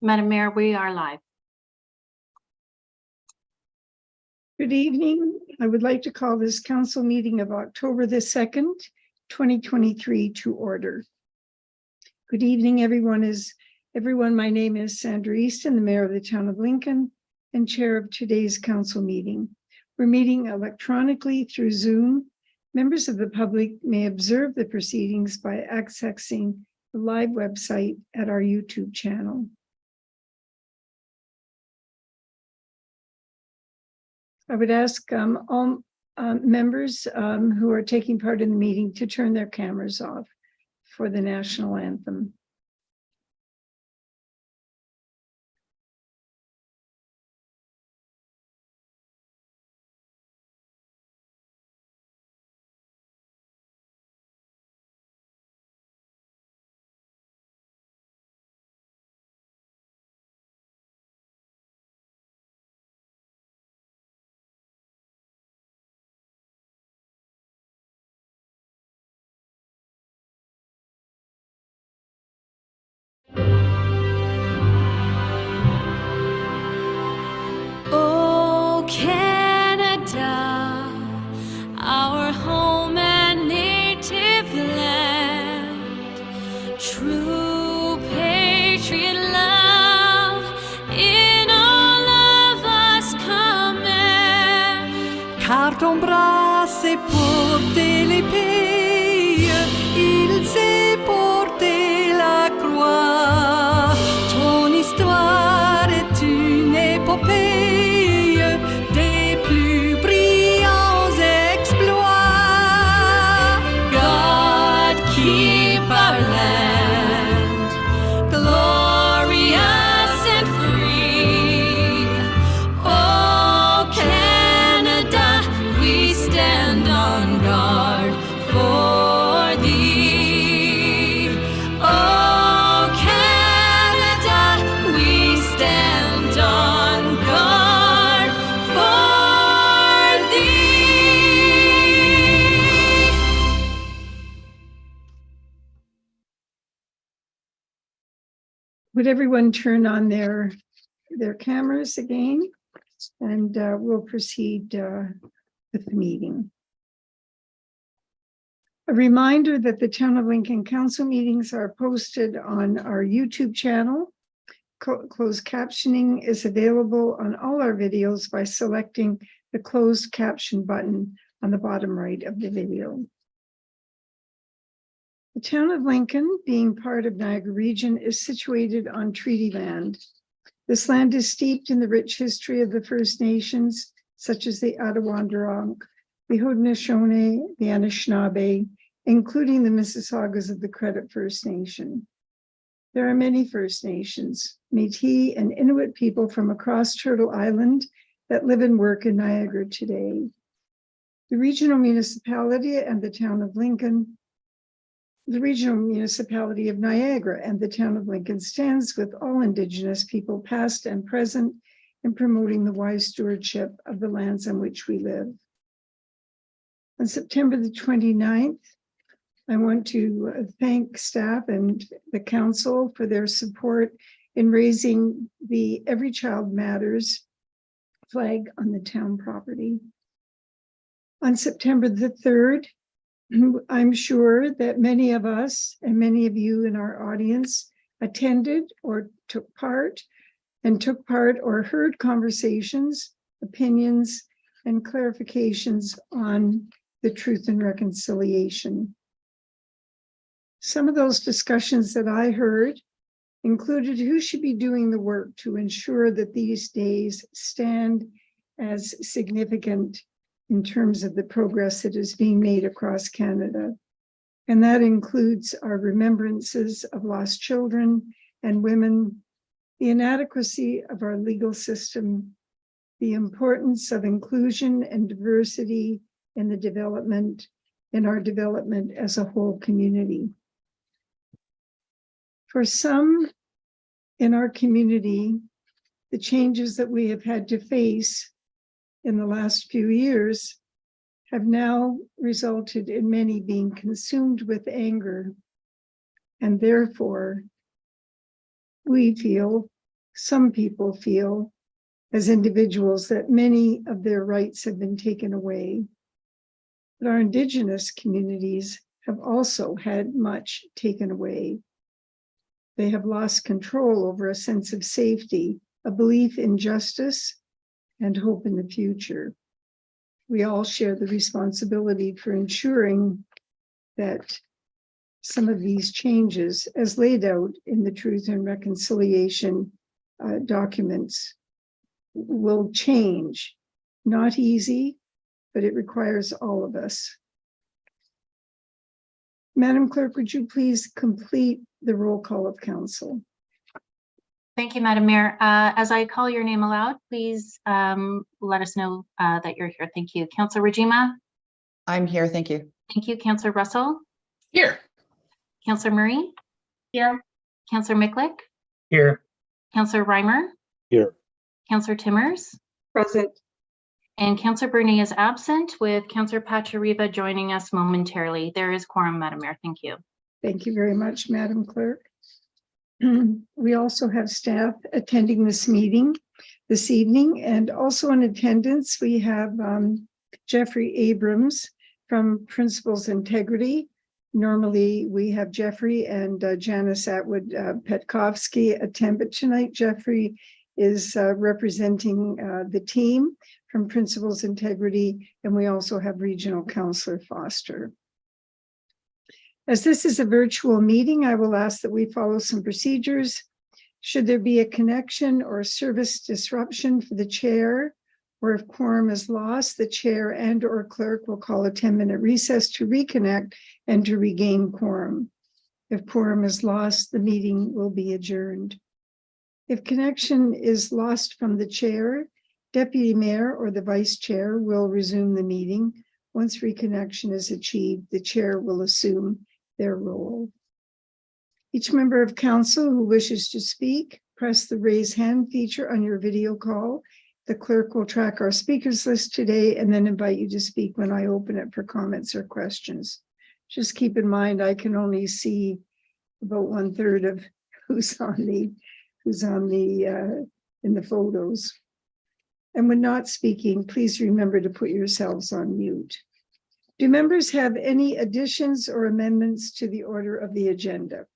Madam Mayor, we are live. Good evening. I would like to call this council meeting of October the 2nd, 2023 to order. Good evening, everyone. My name is Sandra Easton, the Mayor of the Town of Lincoln and Chair of today's council meeting. We're meeting electronically through Zoom. Members of the public may observe the proceedings by accessing the live website at our YouTube channel. I would ask all members who are taking part in the meeting to turn their cameras off for the national anthem. Oh, Canada, our home and native land, true patriot love in all of us command. Car ton bras s'est porté l'épée, il s'est porté la croix. Ton histoire est une épopée des plus brillants exploits. God keep our land glorious and free. Oh, Canada, we stand on guard for thee. Oh, Canada, we stand on guard for thee. Would everyone turn on their cameras again? And we'll proceed with the meeting. A reminder that the Town of Lincoln Council meetings are posted on our YouTube channel. Closed captioning is available on all our videos by selecting the closed caption button on the bottom right of the video. The Town of Lincoln, being part of Niagara Region, is situated on treaty land. This land is steeped in the rich history of the First Nations, such as the Attawandaron, the Haudenosaunee, the Anishinaabe, including the Mississaugas of the Credit First Nation. There are many First Nations, Métis and Inuit people from across Turtle Island that live and work in Niagara today. The regional municipality and the Town of Lincoln, the regional municipality of Niagara and the Town of Lincoln stands with all Indigenous people, past and present, in promoting the wise stewardship of the lands on which we live. On September the 29th, I want to thank staff and the council for their support in raising the Every Child Matters flag on the town property. On September the 3rd, I'm sure that many of us and many of you in our audience attended or took part or heard conversations, opinions, and clarifications on the Truth and Reconciliation. Some of those discussions that I heard included who should be doing the work to ensure that these days stand as significant in terms of the progress that is being made across Canada. And that includes our remembrances of lost children and women, the inadequacy of our legal system, the importance of inclusion and diversity in the development, in our development as a whole community. For some in our community, the changes that we have had to face in the last few years have now resulted in many being consumed with anger. And therefore, we feel some people feel as individuals that many of their rights have been taken away. But our Indigenous communities have also had much taken away. They have lost control over a sense of safety, a belief in justice, and hope in the future. We all share the responsibility for ensuring that some of these changes, as laid out in the Truth and Reconciliation documents, will change. Not easy, but it requires all of us. Madam Clerk, would you please complete the roll call of council? Thank you, Madam Mayor. As I call your name aloud, please let us know that you're here. Thank you. Councillor Rajima? I'm here, thank you. Thank you. Councillor Russell? Here. Councillor Murray? Here. Councillor Miklick? Here. Councillor Reimer? Here. Councillor Timmers? Present. And Councillor Bernay is absent, with Councillor Pachariba joining us momentarily. There is quorum, Madam Mayor. Thank you. Thank you very much, Madam Clerk. We also have staff attending this meeting this evening, and also in attendance, we have Jeffrey Abrams from Principles Integrity. Normally, we have Jeffrey and Janice Atwood Petkovsky attend, but tonight Jeffrey is representing the team from Principles Integrity, and we also have Regional Councillor Foster. As this is a virtual meeting, I will ask that we follow some procedures. Should there be a connection or service disruption for the chair, or if quorum is lost, the chair and/or clerk will call a 10-minute recess to reconnect and to regain quorum. If quorum is lost, the meeting will be adjourned. If connection is lost from the chair, Deputy Mayor or the Vice Chair will resume the meeting. Once reconnection is achieved, the chair will assume their role. Each member of council who wishes to speak, press the raise hand feature on your video call. The clerk will track our speakers list today and then invite you to speak when I open it for comments or questions. Just keep in mind, I can only see about 1/3 of who's on the in the photos. And when not speaking, please remember to put yourselves on mute. Do members have any additions or amendments to the order of the agenda?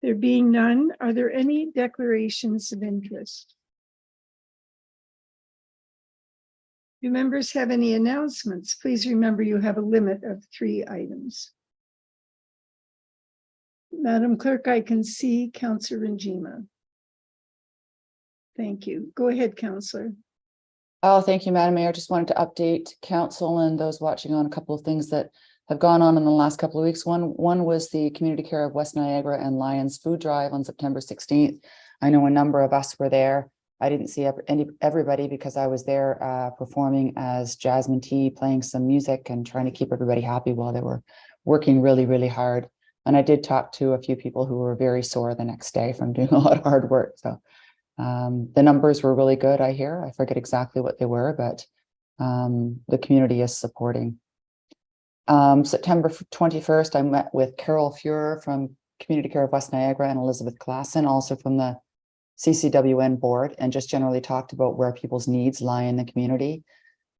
There being none, are there any declarations of interest? Do members have any announcements? Please remember you have a limit of 3 items. Madam Clerk, I can see Councillor Njima. Thank you. Go ahead, Councillor. Oh, thank you, Madam Mayor. Just wanted to update council and those watching on a couple of things that have gone on in the last couple of weeks. One was the Community Care of West Niagara and Lions food drive on September 16th. I know a number of us were there. I didn't see everybody because I was there performing as Jasmine T, playing some music and trying to keep everybody happy while they were working really, really hard. And I did talk to a few people who were very sore the next day from doing a lot of hard work. So the numbers were really good, I hear. I forget exactly what they were, but the community is supporting. September 21st, I met with Carol Fuhrer from Community Care of West Niagara and Elizabeth Klassen, also from the CCWN board, and just generally talked about where people's needs lie in the community.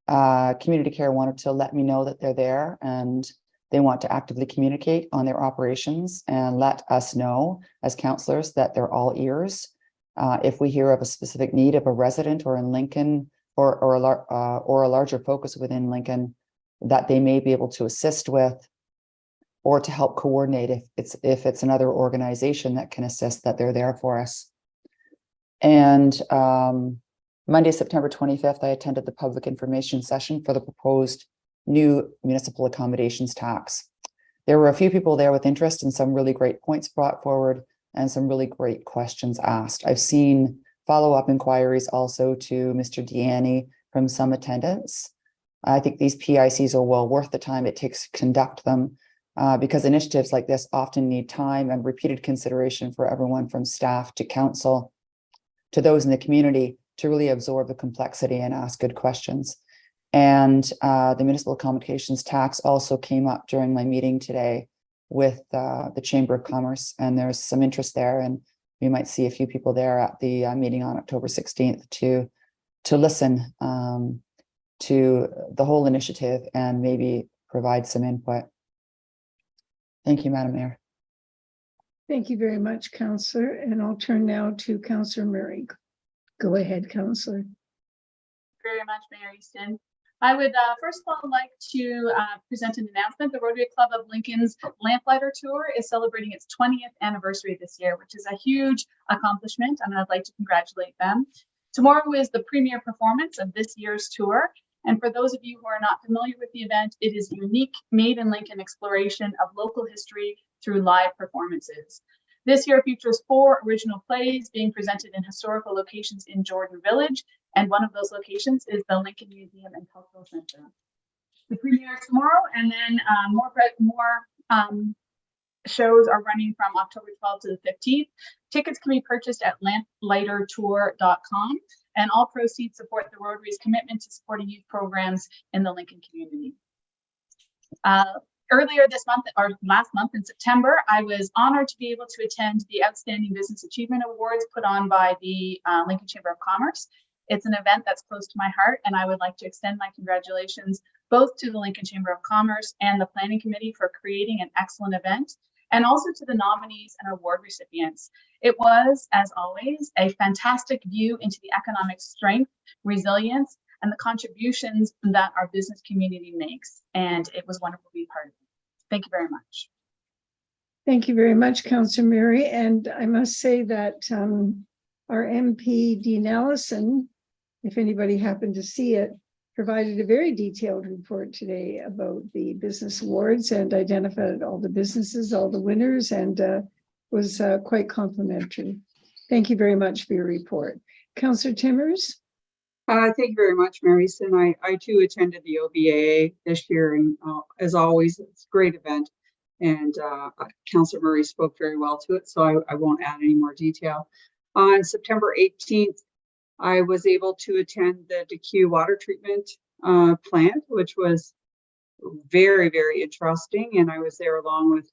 Community Care wanted to let me know that they're there and they want to actively communicate on their operations and let us know as councillors that they're all ears. If we hear of a specific need of a resident or in Lincoln or a larger focus within Lincoln that they may be able to assist with or to help coordinate if it's another organization that can assist, that they're there for us. And Monday, September 25th, I attended the public information session for the proposed new municipal accommodations tax. There were a few people there with interest and some really great points brought forward and some really great questions asked. I've seen follow-up inquiries also to Mr. Deanny from some attendants. I think these PICs are well worth the time it takes to conduct them because initiatives like this often need time and repeated consideration for everyone from staff to council to those in the community to really absorb the complexity and ask good questions. And the municipal accommodations tax also came up during my meeting today. with the Chamber of Commerce, and there's some interest there, and we might see a few people there at the meeting on October 16th to listen to the whole initiative and maybe provide some input. Thank you, Madam Mayor. Thank you very much, Councillor. And I'll turn now to Councillor Murray. Go ahead, Councillor. Very much, Mayor Easton. I would first of all like to present an announcement. The Rotary Club of Lincoln's Lamplighter Tour is celebrating its 20th anniversary this year, which is a huge accomplishment, and I'd like to congratulate them. Tomorrow is the premiere performance of this year's tour. And for those of you who are not familiar with the event, it is a unique Made in Lincoln exploration of local history through live performances. This year features 4 original plays being presented in historical locations in Jordan Village, and one of those locations is the Lincoln Museum and Cultural Center. The premiere is tomorrow, and then more shows are running from October 12th to the 15th. Tickets can be purchased at lamplightertour.com, and all proceeds support the Rotary's commitment to supporting youth programs in the Lincoln community. Earlier this month, or last month in September, I was honored to be able to attend the Outstanding Business Achievement Awards put on by the Lincoln Chamber of Commerce. It's an event that's close to my heart, and I would like to extend my congratulations both to the Lincoln Chamber of Commerce and the Planning Committee for creating an excellent event, and also to the nominees and award recipients. It was, as always, a fantastic view into the economic strength, resilience, and the contributions that our business community makes. And it was wonderful to be part of it. Thank you very much. Thank you very much, Councillor Murray. And I must say that our MP, Dean Allison, if anybody happened to see it, provided a very detailed report today about the business awards and identified all the businesses, all the winners, and was quite complimentary. Thank you very much for your report. Councillor Timmers? Thank you very much, Mary Easton. I too attended the OBAA this year, and as always, it's a great event. And Councillor Murray spoke very well to it, so I won't add any more detail. On September 18th, I was able to attend the DeQ water treatment plant, which was very, very interesting. And I was there along with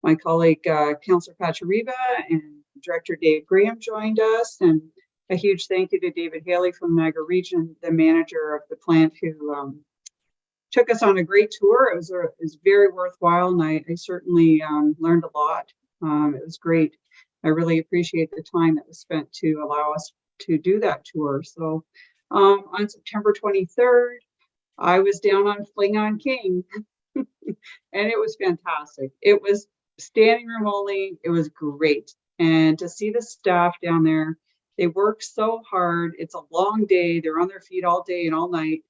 my colleague, Councillor Pachariba, and Director Dave Graham joined us. And a huge thank you to David Haley from Niagara Region, the manager of the plant, who took us on a great tour. It was very worthwhile, and I certainly learned a lot. It was great. I really appreciate the time that was spent to allow us to do that tour. So on September 23rd, I was down on Fling on King, and it was fantastic. It was standing room only. It was great. And to see the staff down there, they work so hard. It's a long day. They're on their feet all day and all night.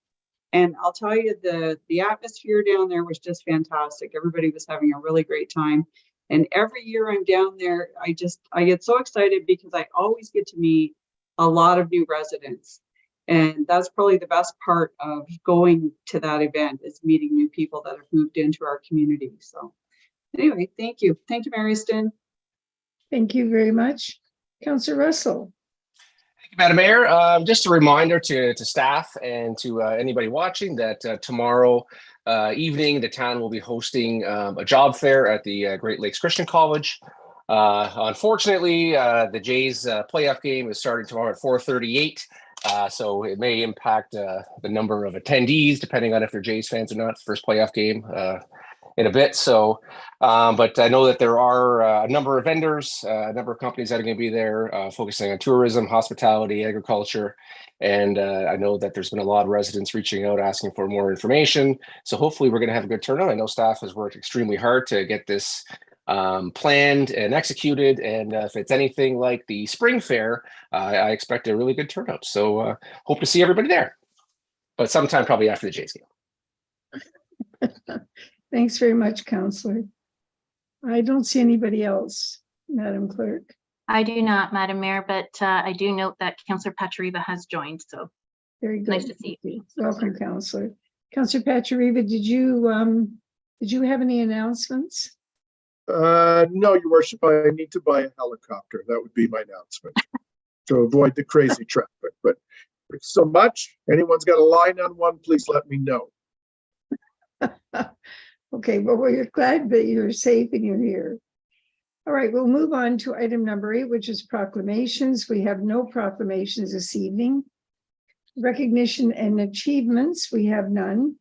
And I'll tell you, the atmosphere down there was just fantastic. Everybody was having a really great time. And every year I'm down there, I get so excited because I always get to meet a lot of new residents. And that's probably the best part of going to that event, is meeting new people that have moved into our community. So anyway, thank you. Thank you, Mary Easton. Thank you very much. Councillor Russell? Thank you, Madam Mayor. Just a reminder to staff and to anybody watching that tomorrow evening, the town will be hosting a job fair at the Great Lakes Christian College. Unfortunately, the Jays playoff game is starting tomorrow at 4:38. So it may impact the number of attendees, depending on if they're Jays fans or not. It's the first playoff game in a bit. So, but I know that there are a number of vendors, a number of companies that are going to be there, focusing on tourism, hospitality, agriculture. And I know that there's been a lot of residents reaching out, asking for more information. So hopefully we're going to have a good turnout. I know staff has worked extremely hard to get this planned and executed. And if it's anything like the spring fair, I expect a really good turnout. So hope to see everybody there, but sometime probably after the Jays game. Thanks very much, Councillor. I don't see anybody else, Madam Clerk. I do not, Madam Mayor, but I do note that Councillor Pachariba has joined, so Very good. nice to see you. Welcome, Councillor. Councillor Pachariba, did you have any announcements? No, Your Worship, I need to buy a helicopter. That would be my announcement to avoid the crazy traffic. But thanks so much. Anyone's got a line on one, please let me know. Okay, well, we're glad that you're safe and you're here. All right, we'll move on to item number 8, which is proclamations. We have no proclamations this evening. Recognition and achievements, we have none.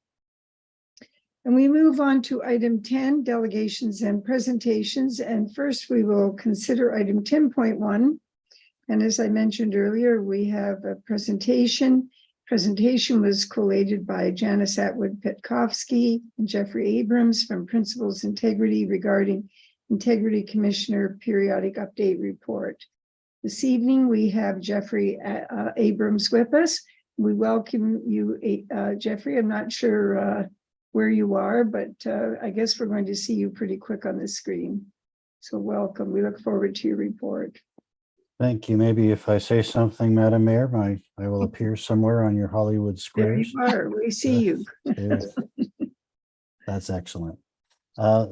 And we move on to item 10, delegations and presentations. And first we will consider item 10.1. And as I mentioned earlier, we have a presentation. Presentation was collated by Janice Atwood-Petkovsky and Jeffrey Abrams from Principals Integrity regarding Integrity Commissioner Periodic Update Report. This evening, we have Jeffrey Abrams with us. We welcome you, Jeffrey. I'm not sure where you are, but I guess we're going to see you pretty quick on the screen. So welcome. We look forward to your report. Thank you. Maybe if I say something, Madam Mayor, I will appear somewhere on your Hollywood There squares. you are. We see you. That's excellent.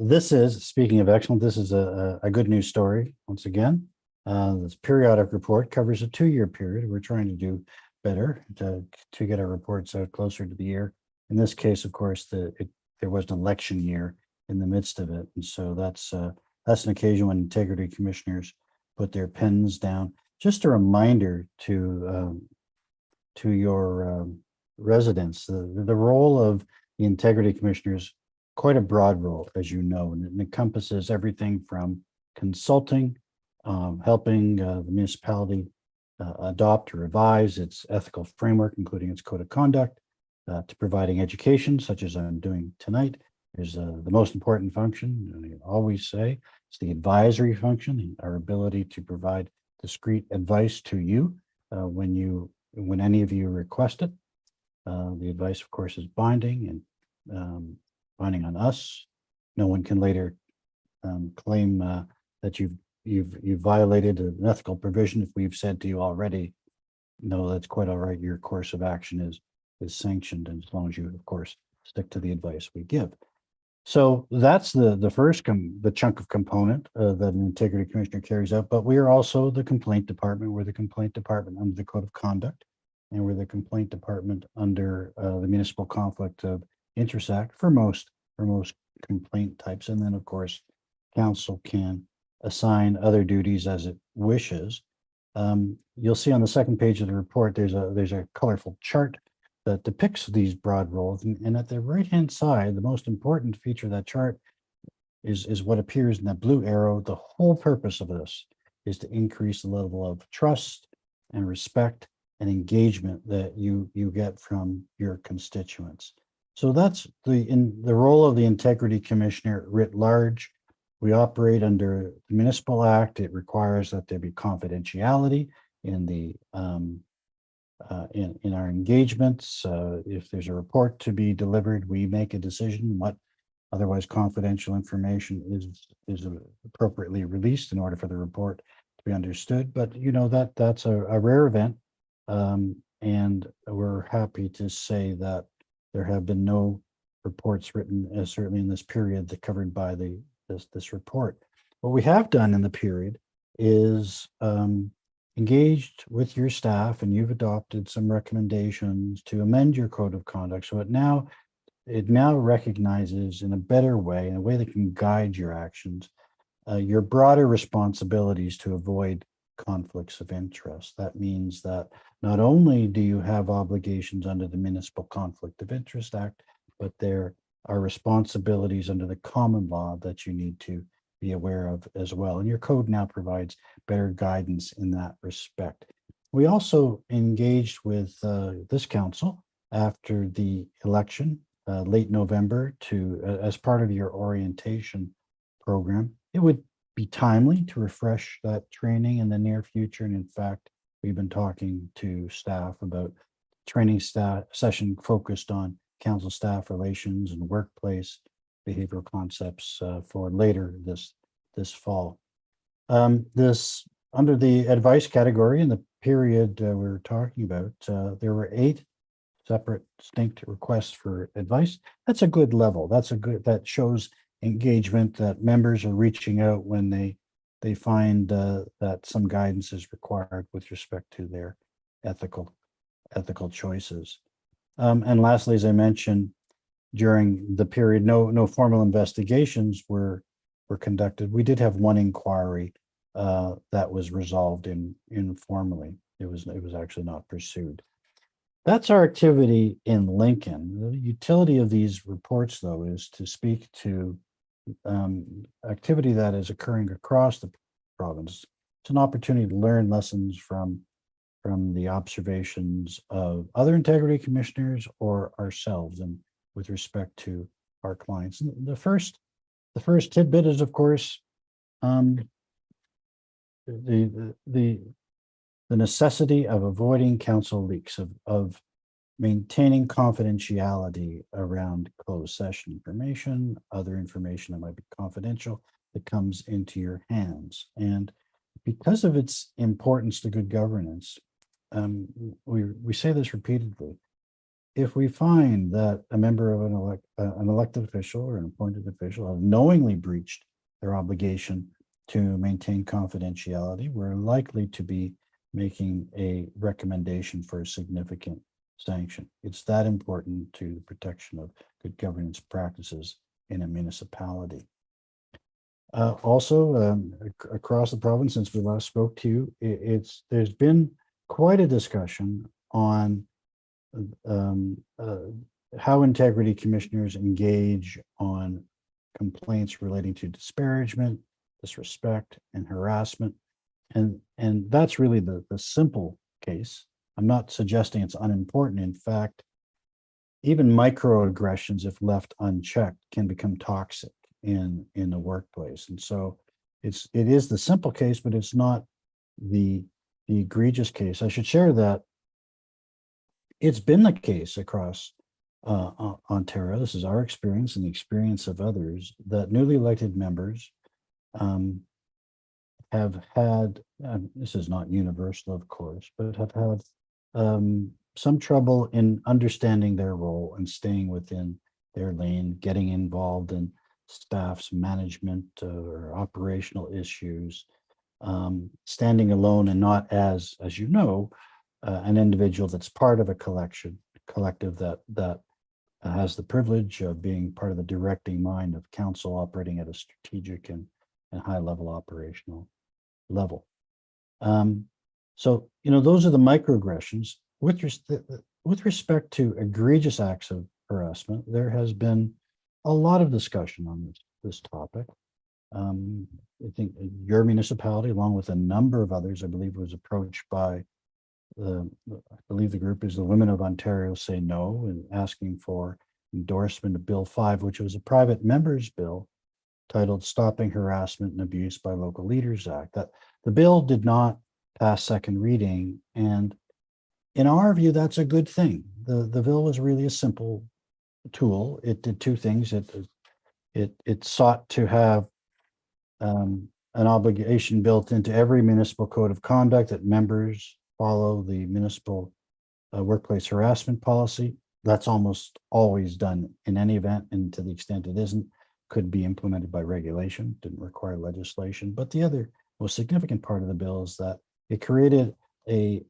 This is, speaking of excellent, this is a good news story once again. This periodic report covers a 2-year period. We're trying to do better to get our reports out closer to the year. In this case, of course, there was an election year in the midst of it. And so that's an occasion when integrity commissioners put their pens down. Just a reminder to your residents, the role of the integrity commissioners, quite a broad role, as you know, and it encompasses everything from consulting, helping the municipality adopt or revise its ethical framework, including its code of conduct, to providing education, such as I'm doing tonight, is the most important function. And I always say it's the advisory function, our ability to provide discrete advice to you when any of you request it. The advice, of course, is binding and binding on us. No one can later claim that you've violated an ethical provision if we've said to you already, no, that's quite all right. Your course of action is sanctioned, and as long as you, of course, stick to the advice we give. So that's the first the chunk of component that an integrity commissioner carries out. But we are also the complaint department. We're the complaint department under the code of conduct, and we're the complaint department under the Municipal Conflict of Interest Act for most complaint types. And then, of course, council can assign other duties as it wishes. You'll see on the second page of the report, there's a colorful chart that depicts these broad roles. And at the right-hand side, the most important feature of that chart is what appears in that blue arrow. The whole purpose of this is to increase the level of trust and respect and engagement that you get from your constituents. So that's the role of the Integrity Commissioner writ large. We operate under the Municipal Act. It requires that there be confidentiality in the in our engagements. If there's a report to be delivered, we make a decision what otherwise confidential information is appropriately released in order for the report to be understood. But you know that's a rare event, and we're happy to say that there have been no reports written, certainly in this period, that covered by this report. What we have done in the period is engaged with your staff, and you've adopted some recommendations to amend your code of conduct. So it now recognizes in a better way, in a way that can guide your actions, your broader responsibilities to avoid conflicts of interest. That means that not only do you have obligations under the Municipal Conflict of Interest Act, but there are responsibilities under the common law that you need to be aware of as well. And your code now provides better guidance in that respect. We also engaged with this council after the election, late November, as part of your orientation program. It would be timely to refresh that training in the near future. And in fact, we've been talking to staff about training session focused on council staff relations and workplace behavioral concepts for later this fall. This under the advice category in the period we're talking about, there were 8 separate distinct requests for advice. That's a good level. That shows engagement, that members are reaching out when they find that some guidance is required with respect to their ethical choices. And lastly, as I mentioned, during the period, no formal investigations were conducted. We did have one inquiry that was resolved informally. It was actually not pursued. That's our activity in Lincoln. The utility of these reports, though, is to speak to activity that is occurring across the province. It's an opportunity to learn lessons from the observations of other integrity commissioners or ourselves, and with respect to our clients. And the first tidbit is, of course, the necessity of avoiding council leaks, of maintaining confidentiality around closed session information, other information that might be confidential that comes into your hands. And because of its importance to good governance, we say this repeatedly. If we find that a member of an elected official or an appointed official have knowingly breached their obligation to maintain confidentiality, we're likely to be making a recommendation for a significant sanction. It's that important to the protection of good governance practices in a municipality. Also, across the province, since we last spoke to you, there's been quite a discussion on how integrity commissioners engage on complaints relating to disparagement, disrespect, and harassment. And that's really the simple case. I'm not suggesting it's unimportant. In fact, even microaggressions, if left unchecked, can become toxic in the workplace. And so it is the simple case, but it's not the egregious case. I should share that it's been the case across Ontario. This is our experience and the experience of others, that newly elected members have had, this is not universal, of course, but have had some trouble in understanding their role and staying within their lane, getting involved in staff's management or operational issues, standing alone and not as you know, an individual that's part of a collective that has the privilege of being part of the directing mind of council operating at a strategic and high level operational level. So, those are the microaggressions. With respect to egregious acts of harassment, there has been a lot of discussion on this topic. I think your municipality, along with a number of others, I believe, was approached by I believe the group is the Women of Ontario Say No, and asking for endorsement of Bill 5, which was a private member's bill titled Stopping Harassment and Abuse by Local Leaders Act. That the bill did not pass second reading, and in our view, that's a good thing. The bill was really a simple tool. It did two things. It sought to have an obligation built into every municipal code of conduct that members follow the municipal workplace harassment policy. That's almost always done in any event, and to the extent it isn't, could be implemented by regulation, didn't require legislation. But the other most significant part of the bill is that it created a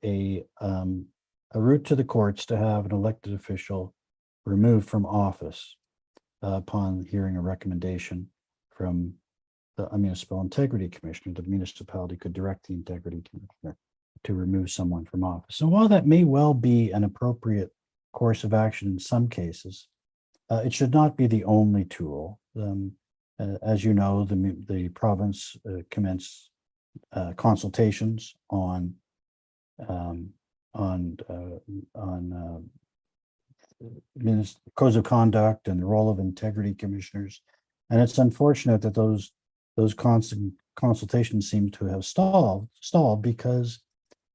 route to the courts to have an elected official removed from office upon hearing a recommendation from a municipal integrity commissioner. The municipality could direct the integrity commissioner to remove someone from office. And while that may well be an appropriate course of action in some cases, it should not be the only tool. As you know, the province commenced consultations on codes of conduct and the role of integrity commissioners. And it's unfortunate that those constant consultations seem to have stalled because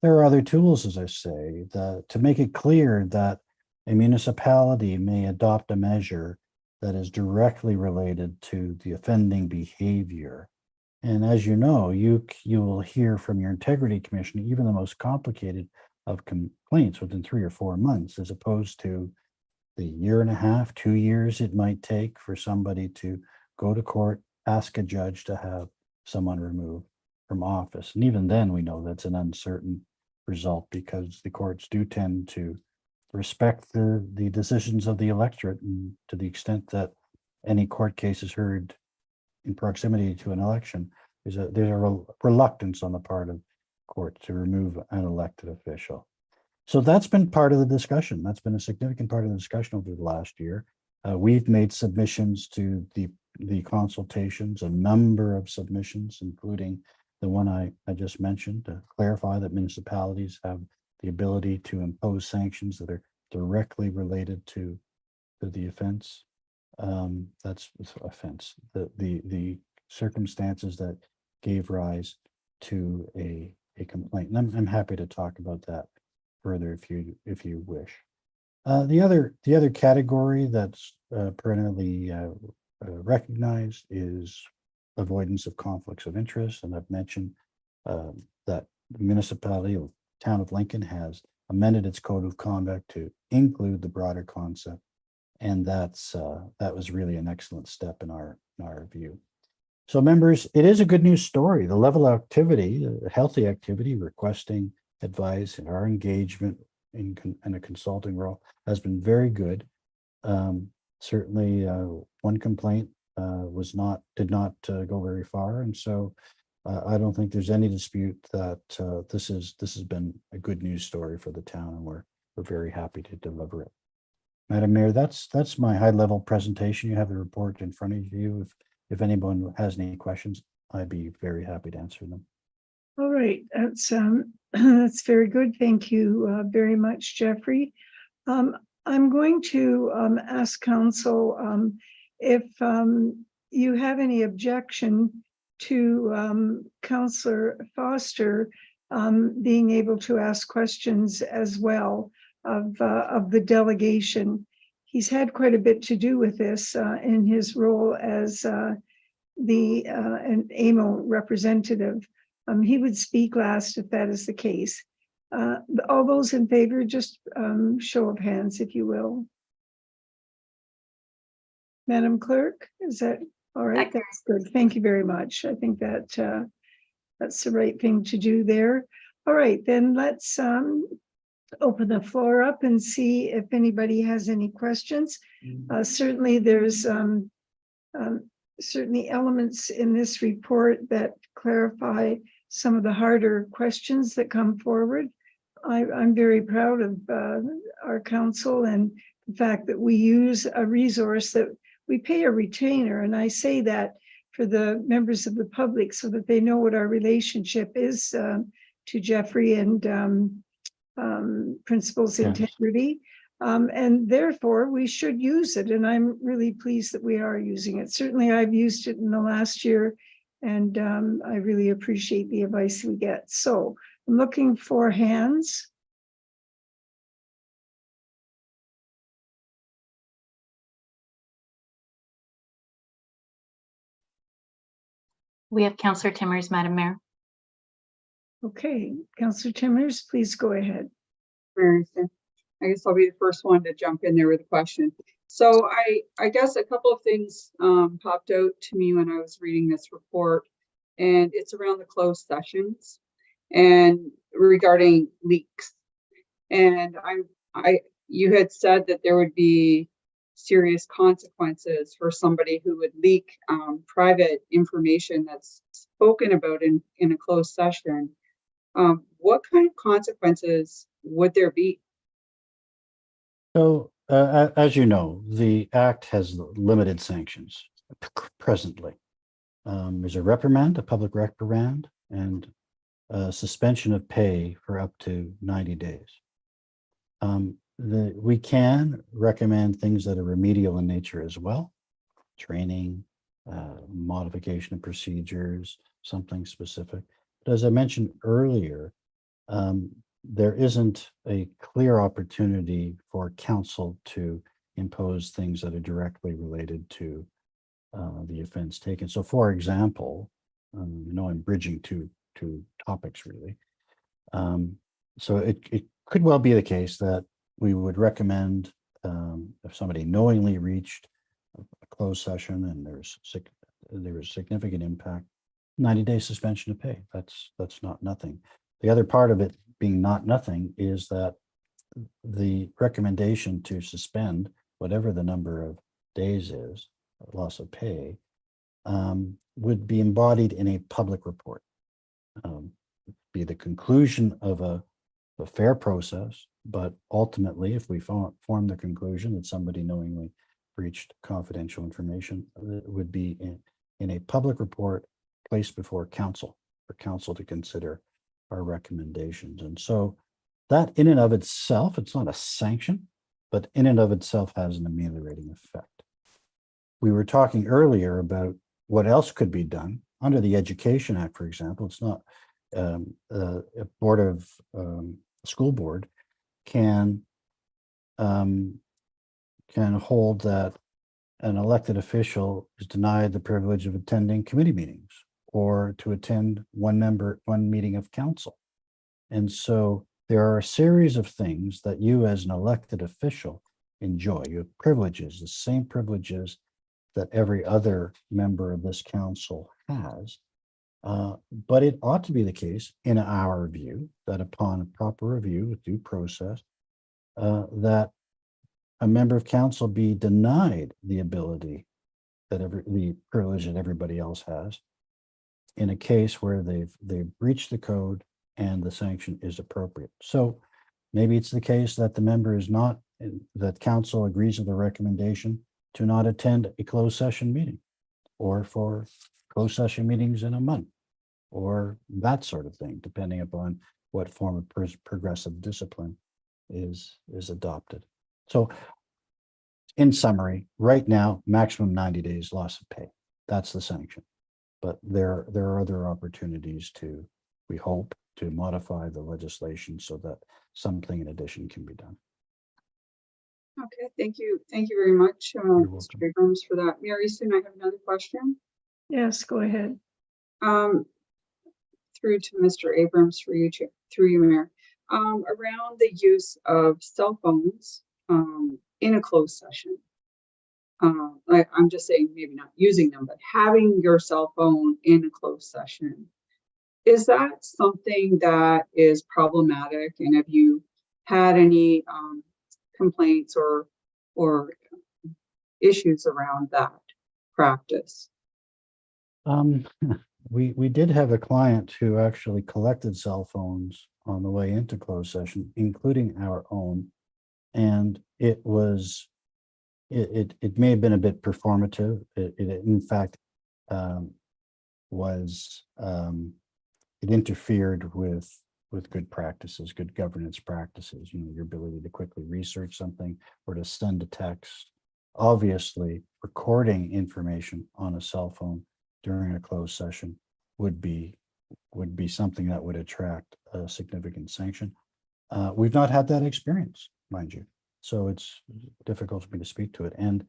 there are other tools, as I say, to make it clear that a municipality may adopt a measure that is directly related to the offending behavior. And as you know, you will hear from your integrity commissioner even the most complicated of complaints within 3 or 4 months, as opposed to the 1.5, 2 years it might take for somebody to go to court, ask a judge to have someone removed from office. And even then, we know that's an uncertain result because the courts do tend to respect the decisions of the electorate, and to the extent that any court case is heard in proximity to an election, there's a reluctance on the part of court to remove an elected official. So that's been part of the discussion. That's been a significant part of the discussion over the last year. We've made submissions to the consultations, a number of submissions, including the one I just mentioned, to clarify that municipalities have the ability to impose sanctions that are directly related to the offense. That's offense, the circumstances that gave rise to a complaint. And I'm happy to talk about that further if you wish. The other category that's perennially recognized is avoidance of conflicts of interest, and I've mentioned that the municipality of Town of Lincoln has amended its code of conduct to include the broader concept, and that was really an excellent step in our view. So members, it is a good news story. The level of activity, healthy activity, requesting advice, and our engagement in a consulting role has been very good. Certainly, one complaint did not go very far, and so I don't think there's any dispute that this has been a good news story for the town, and we're very happy to deliver it. Madam Mayor, that's my high-level presentation. You have the report in front of you. If anyone has any questions, I'd be very happy to answer them. All right, that's very good. Thank you very much, Jeffrey. I'm going to ask council if you have any objection to Councillor Foster being able to ask questions as well of the delegation. He's had quite a bit to do with this in his role as an AMO representative. He would speak last if that is the case. All those in favor, just show of hands, if you will. Madam Clerk, is that all right? That's good. Thank you very much. I think that that's the right thing to do there. All right, then let's open the floor up and see if anybody has any questions. Certainly there's certainly elements in this report that clarify some of the harder questions that come forward. I'm very proud of our council and the fact that we use a resource that we pay a retainer. And I say that for the members of the public so that they know what our relationship is to Jeffrey and Principal's integrity. And therefore we should use it. And I'm really pleased that we are using it. Certainly I've used it in the last year, and I really appreciate the advice we get. So I'm looking for hands. We have Councillor Timmers, Madam Mayor. Okay, Councillor Timmers, please go ahead. I guess I'll be the first one to jump in there with a question. So I guess a couple of things popped out to me when I was reading this report, and it's around the closed sessions and regarding leaks. And you had said that there would be serious consequences for somebody who would leak private information that's spoken about in a closed session. What kind of consequences would there be? So, as you know, the Act has limited sanctions presently. There's a reprimand, a public reprimand, and a suspension of pay for up to 90 days. We can recommend things that are remedial in nature as well, training, modification of procedures, something specific. But as I mentioned earlier, there isn't a clear opportunity for council to impose things that are directly related to the offense taken. So, for example, I'm bridging two topics really. So it could well be the case that we would recommend if somebody knowingly reached a closed session and there was significant impact, 90-day suspension of pay. That's not nothing. The other part of it being not nothing is that the recommendation to suspend whatever the number of days is, loss of pay, would be embodied in a public report. Be the conclusion of a fair process, but ultimately, if we form the conclusion that somebody knowingly breached confidential information, it would be in a public report placed before council for council to consider our recommendations. And so that in and of itself, it's not a sanction, but in and of itself has an ameliorating effect. We were talking earlier about what else could be done under the Education Act, for example. It's not a board of school board can hold that an elected official is denied the privilege of attending committee meetings or to attend one meeting of council. And so there are a series of things that you as an elected official enjoy. You have privileges, the same privileges that every other member of this council has. But it ought to be the case, in our view, that upon a proper review with due process, that a member of council be denied the ability that the privilege that everybody else has in a case where they've breached the code and the sanction is appropriate. So maybe it's the case that the member is not, that council agrees with the recommendation to not attend a closed session meeting, or for closed session meetings in a month, or that sort of thing, depending upon what form of progressive discipline is adopted. So in summary, right now, maximum 90 days loss of pay. That's the sanction. But there are other opportunities to, we hope, to modify the legislation so that something in addition can be done. Okay, thank you very much, welcome. Mr. Abrams, for that. Mary Easton, I have another question. Yes, go ahead. Through to Mr. Abrams, through you, Mayor. Around the use of cell phones in a closed session. I'm just saying, maybe not using them, but having your cell phone in a closed session. Is that something that is problematic? And have you had any complaints or issues around that practice? We did have a client who actually collected cell phones on the way into closed session, including our own. And it may have been a bit performative. It in fact it interfered with good practices, good governance practices, your ability to quickly research something or to send a text. Obviously, recording information on a cell phone during a closed session would be something that would attract a significant sanction. We've not had that experience, mind you, so it's difficult for me to speak to it. And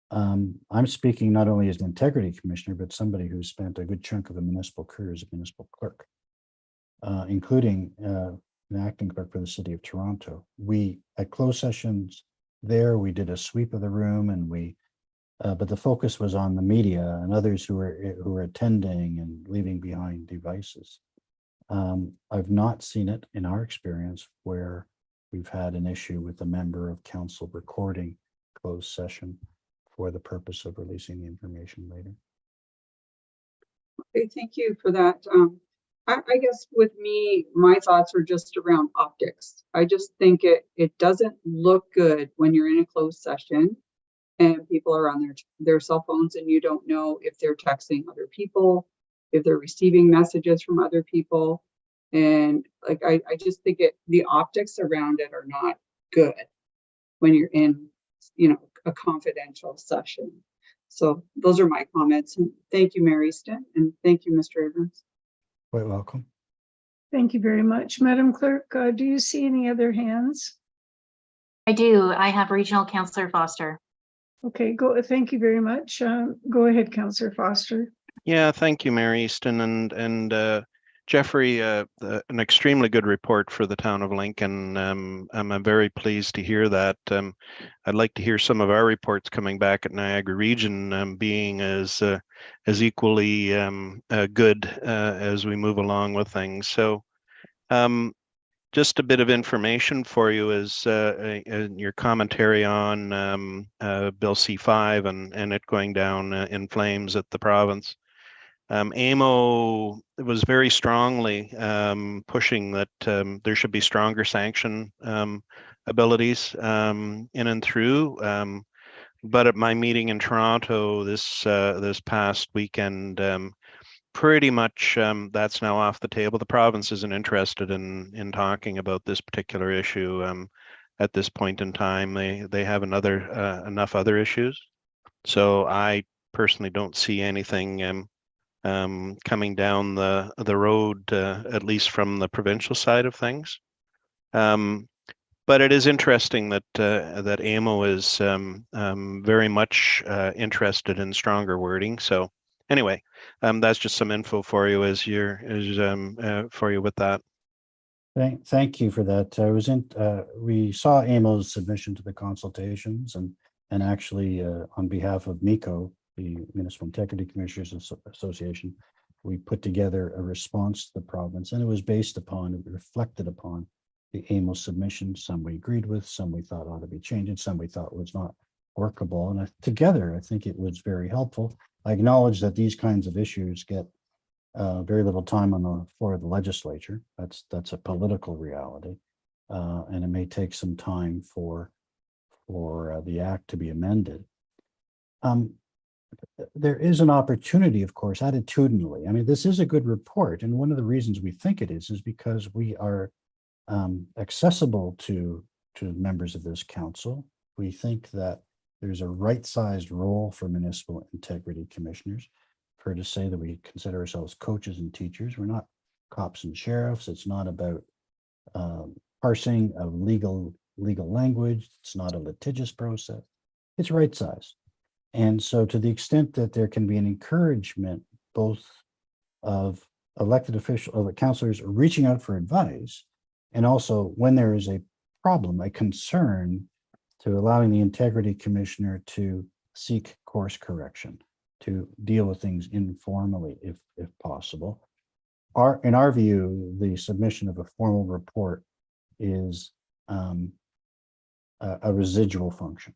I'm speaking not only as an integrity commissioner, but somebody who's spent a good chunk of a municipal career as a municipal clerk, including an acting clerk for the city of Toronto. We, at closed sessions there, we did a sweep of the room, and but the focus was on the media and others who were attending and leaving behind devices. I've not seen it in our experience where we've had an issue with a member of council recording closed session for the purpose of releasing the information later. Okay, thank you for that. I guess with me, my thoughts are just around optics. I just think it doesn't look good when you're in a closed session and people are on their cell phones and you don't know if they're texting other people, if they're receiving messages from other people. And like, I just think the optics around it are not good when you're in, a confidential session. So those are my comments. And thank you, Mary Easton, and thank you, Mr. Abrams. Quite welcome. Thank you very much. Madam Clerk, do you see any other hands? I do. I have Regional Councillor Foster. Okay, thank you very much. Go ahead, Councillor Foster. Yeah, thank you, Mary Easton and Jeffrey. An extremely good report for the town of Lincoln. I'm very pleased to hear that. I'd like to hear some of our reports coming back at Niagara Region being as equally good as we move along with things. So just a bit of information for you is in your commentary on Bill C5 and it going down in flames at the province. AMO was very strongly pushing that there should be stronger sanction abilities in and through. But at my meeting in Toronto this past weekend, pretty much that's now off the table. The province isn't interested in talking about this particular issue at this point in time. They have enough other issues. So I personally don't see anything coming down the road, at least from the provincial side of things. But it is interesting that that AMO is very much interested in stronger wording. So anyway, that's just some info for you for you with that. Thank you for that. We saw AMO's submission to the consultations and actually on behalf of MECO, the Municipal Integrity Commissioners Association, we put together a response to the province, and it was it reflected upon the AMO submission. Some we agreed with, some we thought ought to be changed, some we thought was not workable. And together, I think it was very helpful. I acknowledge that these kinds of issues get very little time on the floor of the legislature. That's a political reality. And it may take some time for the act to be amended. There is an opportunity, of course, attitudinally. I mean, this is a good report. And one of the reasons we think it is because we are accessible to members of this council. We think that there's a right-sized role for municipal integrity commissioners. Fair to say that we consider ourselves coaches and teachers. We're not cops and sheriffs. It's not about parsing of legal language. It's not a litigious process. It's right-sized. And so to the extent that there can be an encouragement both of elected officials, of the councillors reaching out for advice, and also when there is a problem, a concern, to allowing the integrity commissioner to seek course correction, to deal with things informally if possible. In our view, the submission of a formal report is a residual function.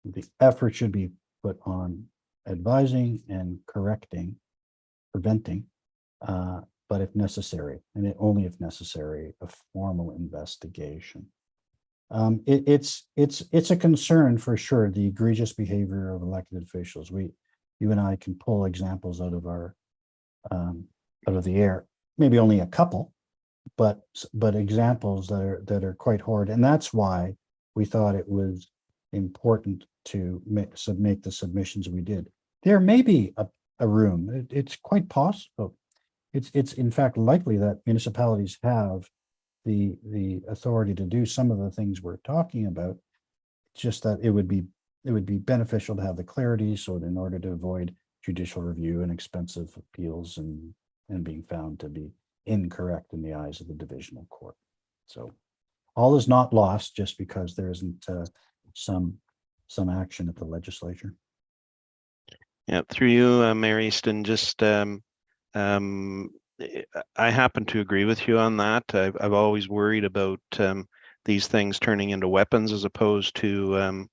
The effort should be put on advising and correcting, preventing, but if necessary, and only if necessary, a formal investigation. It's a concern for sure, the egregious behavior of elected officials. You and I can pull examples out of the air, maybe only a couple, but examples that are quite horrid. And that's why we thought it was important to make the submissions we did. There may be a room. It's quite possible. It's in fact likely that municipalities have the authority to do some of the things we're talking about. It's just that it would be beneficial to have the clarity, so in order to avoid judicial review and expensive appeals and being found to be incorrect in the eyes of the divisional court. So all is not lost just because there isn't some action at the legislature. Yeah, through you, Mayor Easton, just I happen to agree with you on that. I've always worried about these things turning into weapons as opposed to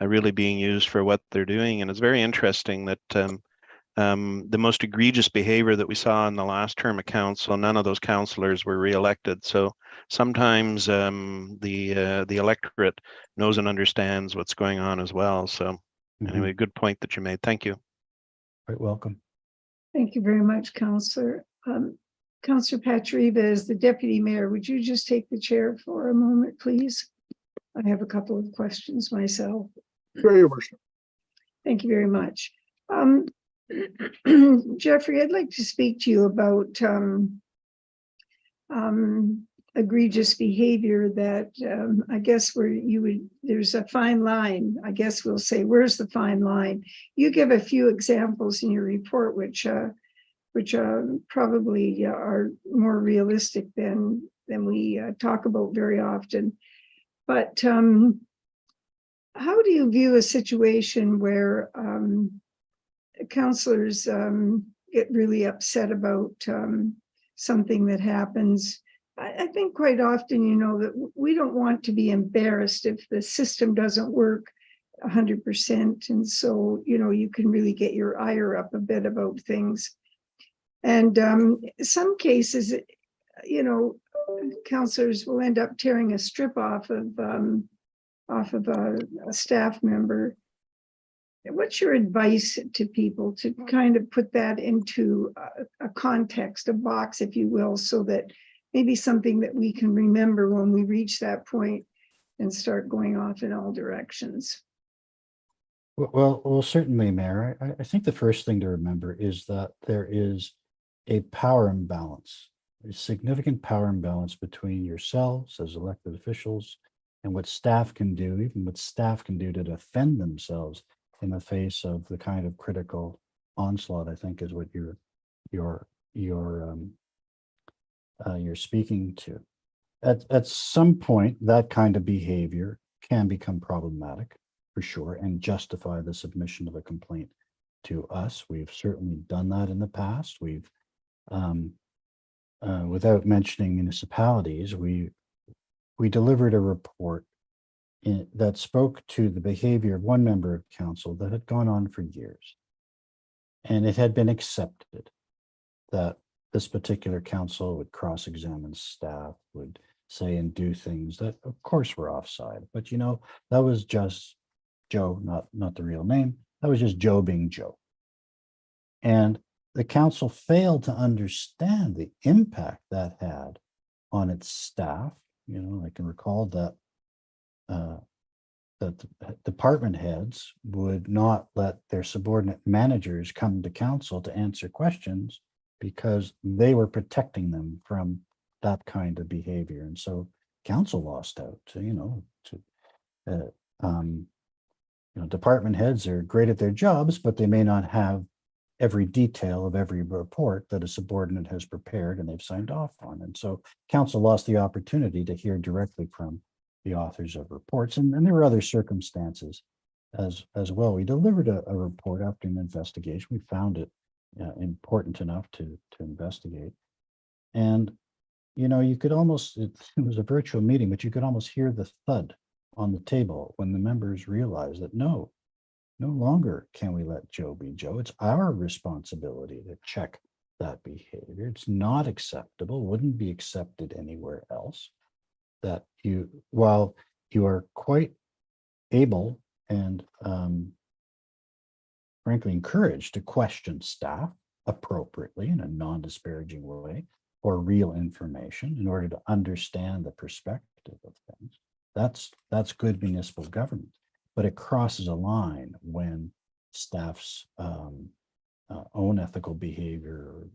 really being used for what they're doing. And it's very interesting that the most egregious behavior that we saw in the last term of council, none of those councillors were reelected. So sometimes the electorate knows and understands what's going on as well. So anyway, good point that you made. Thank you. Quite welcome. Thank you very much, Councillor. Councillor Patriva, as the Deputy Mayor, would you just take the chair for a moment, please? I have a couple of questions myself. Sure, Your Worship. Thank you very much. Jeffrey, I'd like to speak to you about egregious behavior that I guess there's a fine line. I guess we'll say, where's the fine line? You give a few examples in your report, which probably are more realistic than we talk about very often. But how do you view a situation where councillors get really upset about something that happens, I think quite often, you know, that we don't want to be embarrassed if the system doesn't work 100%. And so, you know, you can really get your ire up a bit about things. And some cases, you know, counselors will end up tearing a strip off of a staff member. What's your advice to people to kind of put that into a context, a box, if you will, so that maybe something that we can remember when we reach that point and start going off in all directions? Well, certainly, Mayor. I think the first thing to remember is that there is a power imbalance, a significant power imbalance between yourselves as elected officials and what staff can do, even what staff can do to defend themselves in the face of the kind of critical onslaught, I think, is what you're speaking to. At some point, that kind of behavior can become problematic, for sure, and justify the submission of a complaint to us. We've certainly done that in the past. We've, without mentioning municipalities, we delivered a report that spoke to the behavior of one member of council that had gone on for years. And it had been accepted that this particular council would cross-examine staff, would say and do things that of course were offside. But you know, that was just Joe, not the real name. That was just Joe being Joe. And the council failed to understand the impact that had on its staff. You know, I can recall that that department heads would not let their subordinate managers come to council to answer questions because they were protecting them from that kind of behavior. And so council lost out to, department heads are great at their jobs, but they may not have every detail of every report that a subordinate has prepared and they've signed off on. And so council lost the opportunity to hear directly from the authors of reports. And there were other circumstances as well. We delivered a report after an investigation. We found it important enough to investigate. And, you know, you could almost, it was a virtual meeting, but you could almost hear the thud on the table when the members realized that no longer can we let Joe be Joe. It's our responsibility to check that behavior. It's not acceptable, wouldn't be accepted anywhere else. That while you are quite able and frankly encouraged to question staff appropriately in a non-disparaging way for real information in order to understand the perspective of things. That's good municipal government, but it crosses a line when staff's own ethical behavior or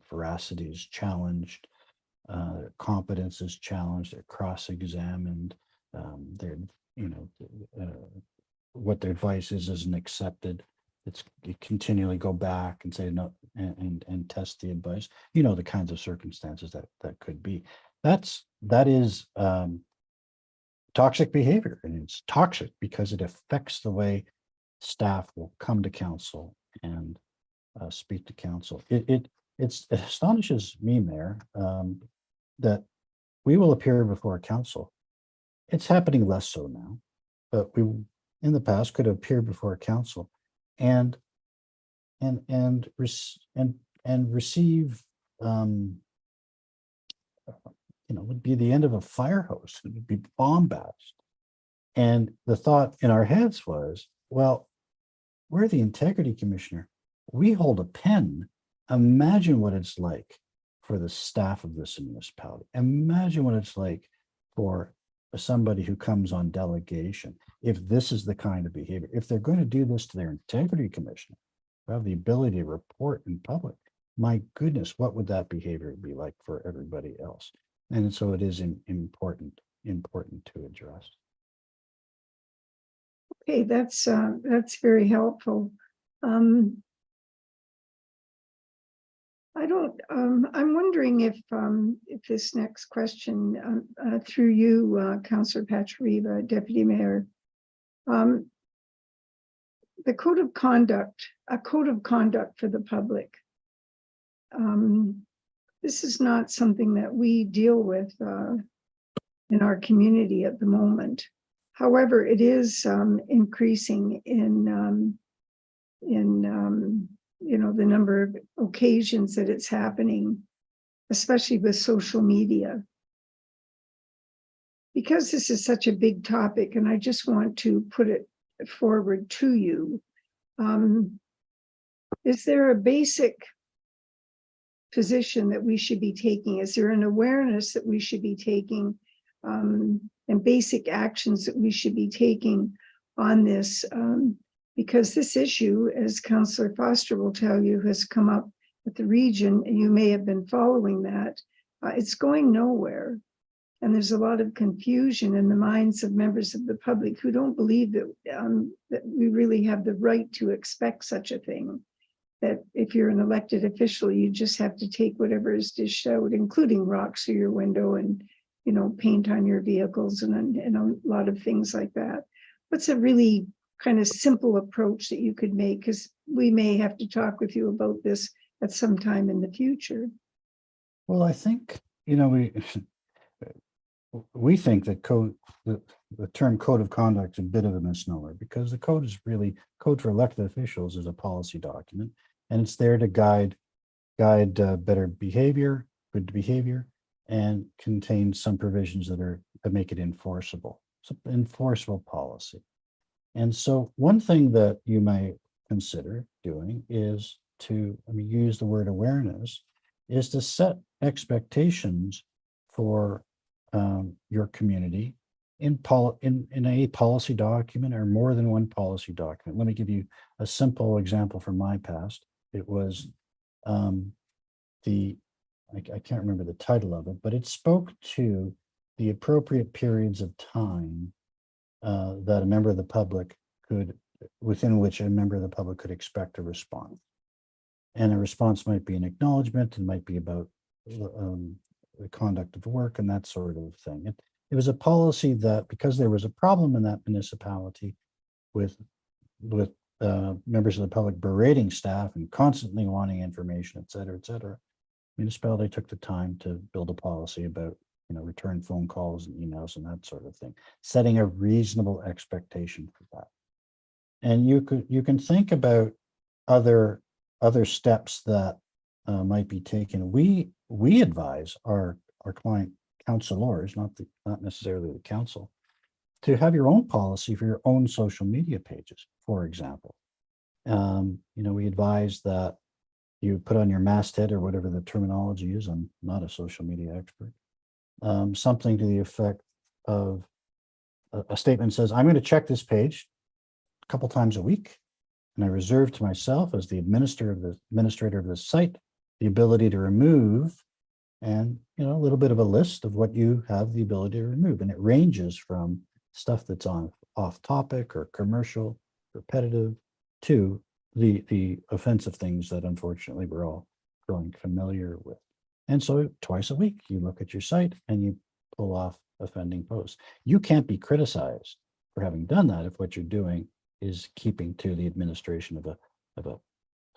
veracity is challenged, their competence is challenged, they're cross-examined, what their advice is isn't accepted. You continually go back and say no and test the advice. You know the kinds of circumstances that could be. That is toxic behavior, and it's toxic because it affects the way staff will come to council and speak to council. It astonishes me, Mayor, that we will appear before council. It's happening less so now, but we in the past could have appeared before council and receive would be the end of a fire hose. It would be bombast. And the thought in our heads was, well, we're the integrity commissioner. We hold a pen. Imagine what it's like for the staff of this municipality. Imagine what it's like for somebody who comes on delegation. If this is the kind of behavior, if they're going to do this to their integrity commissioner, who have the ability to report in public, my goodness, what would that behavior be like for everybody else? And so it is important to address. Okay, that's very helpful. I'm wondering if this next question through you, Councillor Pachuriba, Deputy Mayor, the code of conduct, a code of conduct for the public. this is not something that we deal with in our community at the moment. However, it is increasing in you know, the number of occasions that it's happening, especially with social media. Because this is such a big topic, and I just want to put it forward to you, is there a basic position that we should be taking? Is there an awareness that we should be taking, and basic actions that we should be taking on this? Because this issue, as Councillor Foster will tell you, has come up at the region, and you may have been following that. It's going nowhere. And there's a lot of confusion in the minds of members of the public who don't believe that, that we really have the right to expect such a thing. That if you're an elected official, you just have to take whatever is dished out, including rocks through your window and, you know, paint on your vehicles and a lot of things like that. What's a really kind of simple approach that you could make? Because we may have to talk with you about this at some time in the future. Well, I think, you know, we think that the term code of conduct is a bit of a misnomer, because the code is really, code for elected officials is a policy document, and it's there to guide better behavior, good behavior, and contains some provisions that make it enforceable. So enforceable policy. And so one thing that you might consider doing is to, I mean, use the word awareness, is to set expectations for your community in a policy document, or more than one policy document. Let me give you a simple example from my past. It was I can't remember the title of it, but it spoke to the appropriate periods of time that a member of the public within which a member of the public could expect a response. And a response might be an acknowledgement, and might be about the conduct of work and that sort of thing. It was a policy that, because there was a problem in that municipality with members of the public berating staff and constantly wanting information, et cetera, municipality took the time to build a policy about, you know, return phone calls and emails and that sort of thing, setting a reasonable expectation for that. And you can think about other steps that might be taken. We advise our client counselors, not necessarily the council, to have your own policy for your own social media pages, for example. You know, we advise that you put on your masthead, or whatever the terminology is. I'm not a social media expert. Something to the effect of a statement says, I'm going to check this page a couple times a week, and I reserve to myself, as the administrator of the site, the ability to remove, and, you know, a little bit of a list of what you have the ability to remove. And it ranges from stuff that's off topic or commercial, repetitive, to the offensive things that unfortunately we're all growing familiar with. And so twice a week, you look at your site and you pull off offending posts. You can't be criticized for having done that if what you're doing is keeping to the administration of a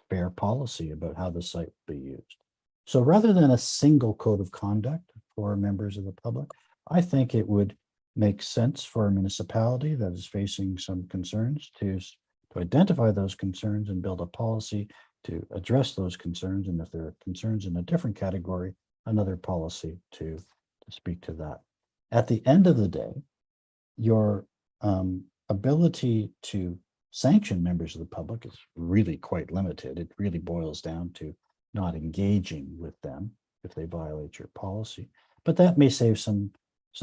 fair policy about how the site will be used. So rather than a single code of conduct for members of the public, I think it would make sense for a municipality that is facing some concerns to identify those concerns and build a policy to address those concerns. And if there are concerns in a different category, another policy to speak to that. At the end of the day, your ability to sanction members of the public is really quite limited. It really boils down to not engaging with them if they violate your policy. But that may save some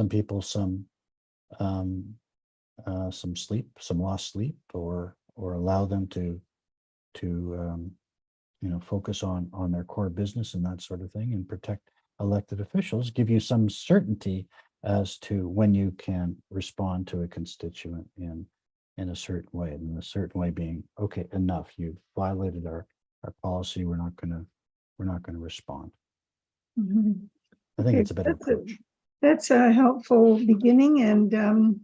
people some sleep, some lost sleep, or allow them to you know, focus on their core business and that sort of thing, and protect elected officials, give you some certainty as to when you can respond to a constituent in a certain way, and a certain way being, okay, enough, you've violated our policy, we're not going to respond. Mm-hmm. I think it's a better approach. That's a helpful beginning. And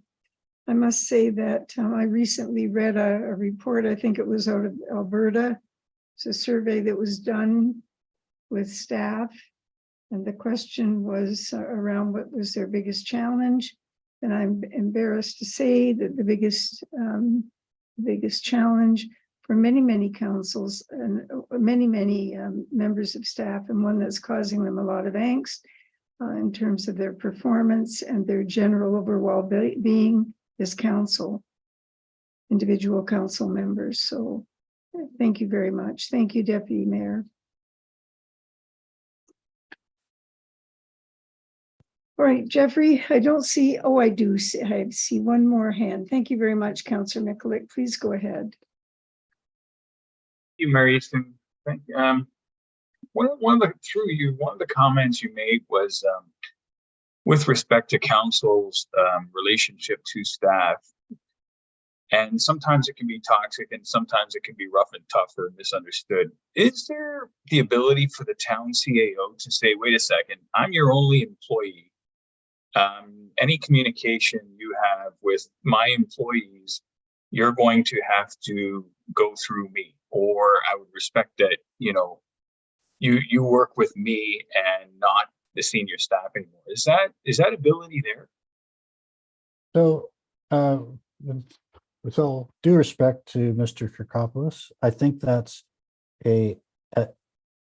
I must say that I recently read a report, I think it was out of Alberta. It's a survey that was done with staff And the question was around what was their biggest challenge. And I'm embarrassed to say that the biggest challenge for many, many councils and many, many members of staff, and one that's causing them a lot of angst in terms of their performance and their general overall being is council, individual council members. So thank you very much. Thank you, Deputy Mayor. All right, Jeffrey, I don't see, oh, I do see, I see one more hand. Thank you very much, Councillor Mikulik. Please go ahead. You, Mary Easton. Thank you. One of the comments you made was with respect to council's relationship to staff. And sometimes it can be toxic and sometimes it can be rough and tough or misunderstood. Is there the ability for the town CAO to say, wait a second, I'm your only employee. Any communication you have with my employees, you're going to have to go through me, or I would respect that, you know, you work with me and not the senior staff anymore. Is that ability there? So, with all due respect to Mr. Kirkopoulos, I think that's that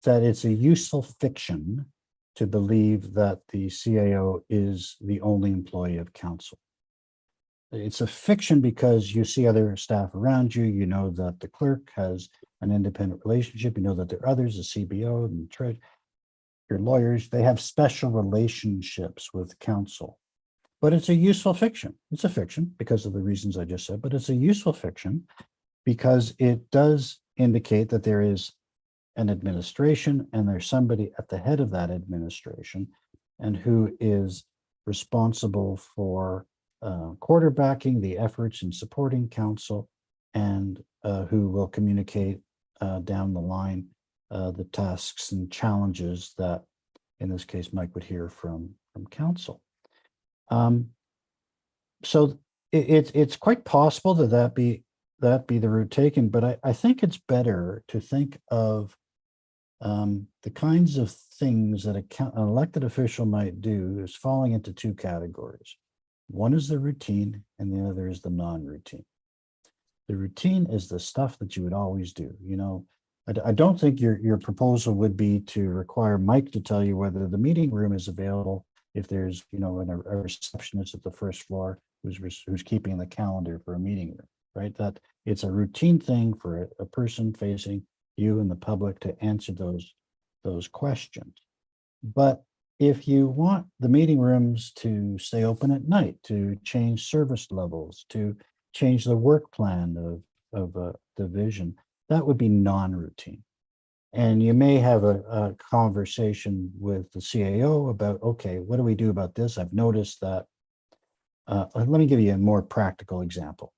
it's a useful fiction to believe that the CAO is the only employee of council. It's a fiction because you see other staff around you, you know that the clerk has an independent relationship, you know that there are others, the CBO and your lawyers, they have special relationships with council. But it's a useful fiction. It's a fiction because of the reasons I just said, but it's a useful fiction because it does indicate that there is an administration and there's somebody at the head of that administration and who is responsible for quarterbacking the efforts in supporting council and who will communicate down the line the tasks and challenges that, in this case, Mike would hear from council. So it's quite possible that be the route taken, but I think it's better to think of the kinds of things that an elected official might do is falling into two categories. One is the routine and the other is the non-routine. The routine is the stuff that you would always do. You know, I don't think your proposal would be to require Mike to tell you whether the meeting room is available if there's, you know, a receptionist at the first floor who's keeping the calendar for a meeting room, right? That it's a routine thing for a person facing you and the public to answer those questions. But if you want the meeting rooms to stay open at night, to change service levels, to change the work plan of a division, that would be non-routine. And you may have a conversation with the CAO about, okay, what do we do about this? I've noticed that, let me give you a more practical example.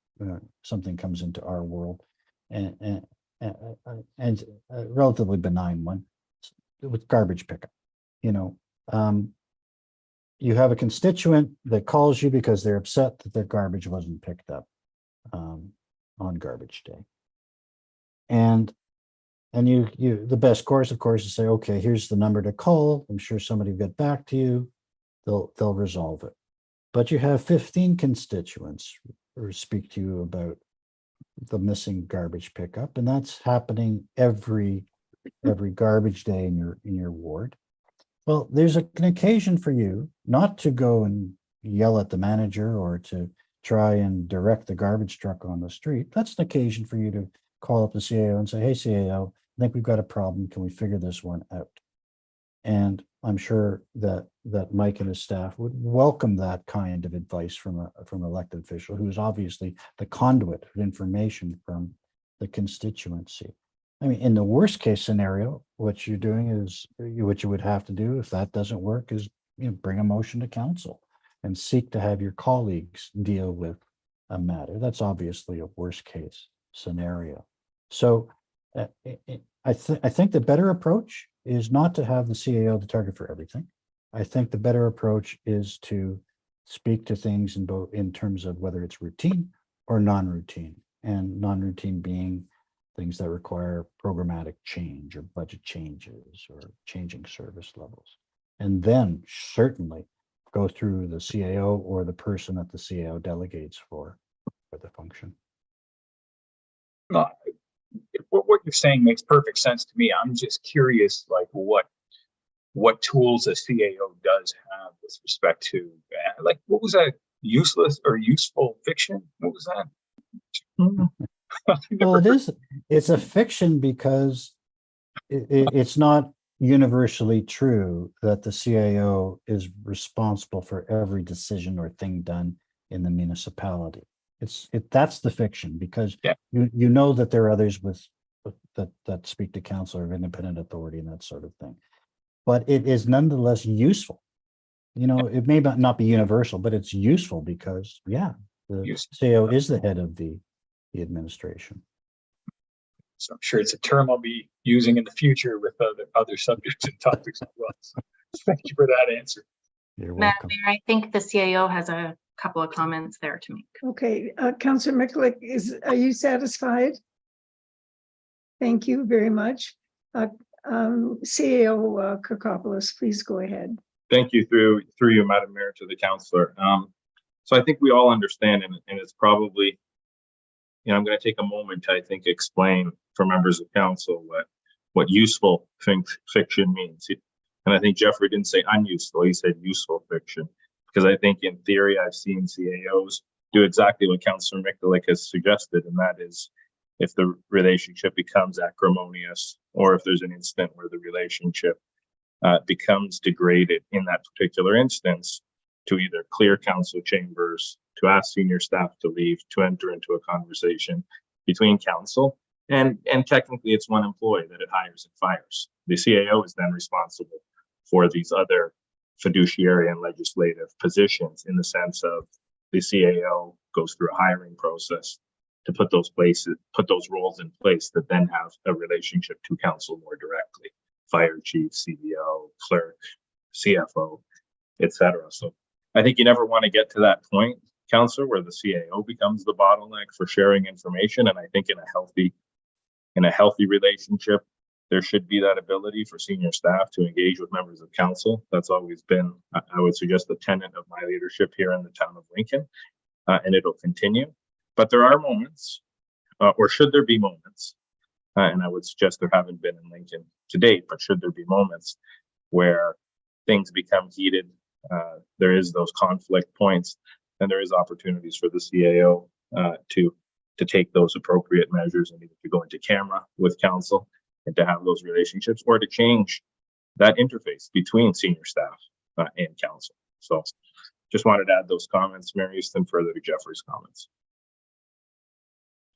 Something comes into our world and a relatively benign one with garbage pickup. You know, you have a constituent that calls you because they're upset that their garbage wasn't picked up on garbage day. And you the best course, of course, is say, okay, here's the number to call. I'm sure somebody will get back to you. They'll resolve it. But you have 15 constituents who speak to you about the missing garbage pickup, and that's happening every garbage day in your ward. Well, there's an occasion for you not to go and yell at the manager or to try and direct the garbage truck on the street. That's an occasion for you to call up the CAO and say, hey, CAO, I think we've got a problem. Can we figure this one out? And I'm sure that Mike and his staff would welcome that kind of advice from an elected official who is obviously the conduit of information from the constituency. I mean, in the worst case scenario, what you're doing is what you would have to do if that doesn't work is, you know, bring a motion to council and seek to have your colleagues deal with a matter. That's obviously a worst case scenario. So I think the better approach is not to have the CAO the target for everything. I think the better approach is to speak to things in terms of whether it's routine or non-routine, and non-routine being things that require programmatic change or budget changes or changing service levels. and then certainly go through the CAO or the person that the CAO delegates for the function. No, what you're saying makes perfect sense to me. I'm just curious, like what tools a CAO does have with respect to, like, what was that, useless or useful fiction? What was that? Well, it's a fiction because it's not universally true that the CAO is responsible for every decision or thing done in the municipality. That's the fiction, because Yeah. you know that there are others that speak to council or independent authority and that sort of thing. But it is nonetheless useful. You know, it may not be universal, but it's useful because, yeah, the CAO is the head of the administration. So I'm sure it's a term I'll be using in the future with other subjects and topics as well. So thank you for that answer. You're Madam welcome. Mayor, I think the CAO has a couple of comments there to make. Okay, Councillor Mikulik, are you satisfied? Thank you very much. CAO Kokopoulos, please go ahead. Thank you through you, Madam Mayor, to the councillor. So I think we all understand, and it's probably, you know, I'm going to take a moment to, I think, explain for members of council what useful fiction means. And I think Jeffrey didn't say unuseful, he said useful fiction, because I think in theory I've seen CAOs do exactly what Councillor Mikulik has suggested, and that is, if the relationship becomes acrimonious, or if there's an incident where the relationship becomes degraded in that particular instance, to either clear council chambers, to ask senior staff to leave, to enter into a conversation between council, and technically it's one employee that it hires and fires. The CAO is then responsible for these other fiduciary and legislative positions, in the sense of the CAO goes through a hiring process to put those roles in place that then have a relationship to council more directly: fire chief, CDO, clerk, CFO, etc. So I think you never want to get to that point, councillor, where the CAO becomes the bottleneck for sharing information. And I think in a healthy relationship, there should be that ability for senior staff to engage with members of council. That's always been, I would suggest, the tenet of my leadership here in the town of Lincoln, and it'll continue. But there are moments, or should there be moments, and I would suggest there haven't been in Lincoln to date, but should there be moments where things become heated, there is those conflict points, and there is opportunities for the CAO to take those appropriate measures, and either to go into camera with council and to have those relationships, or to change that interface between senior staff and council. So just wanted to add those comments, Mary Houston, further to Jeffrey's comments.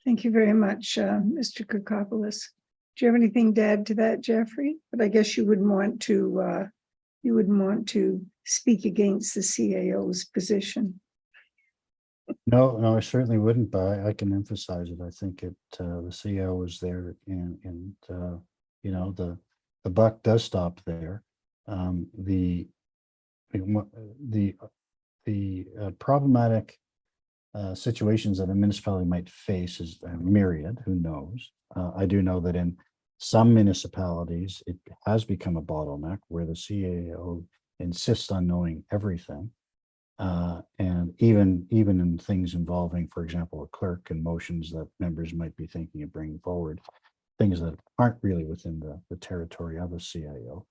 Thank you very much, Mr. Kokopoulos. Do you have anything to add to that, Jeffrey? But I guess you wouldn't want to speak against the CAO's position. No, I certainly wouldn't, but I can emphasize it. I think the CAO is there, and you know, the buck does stop there. The problematic situations that a municipality might face is a myriad. Who knows? I do know that in some municipalities it has become a bottleneck where the CAO insists on knowing everything. And even in things involving, for example, a clerk and motions that members might be thinking of bringing forward, things that aren't really within the territory of a CAO.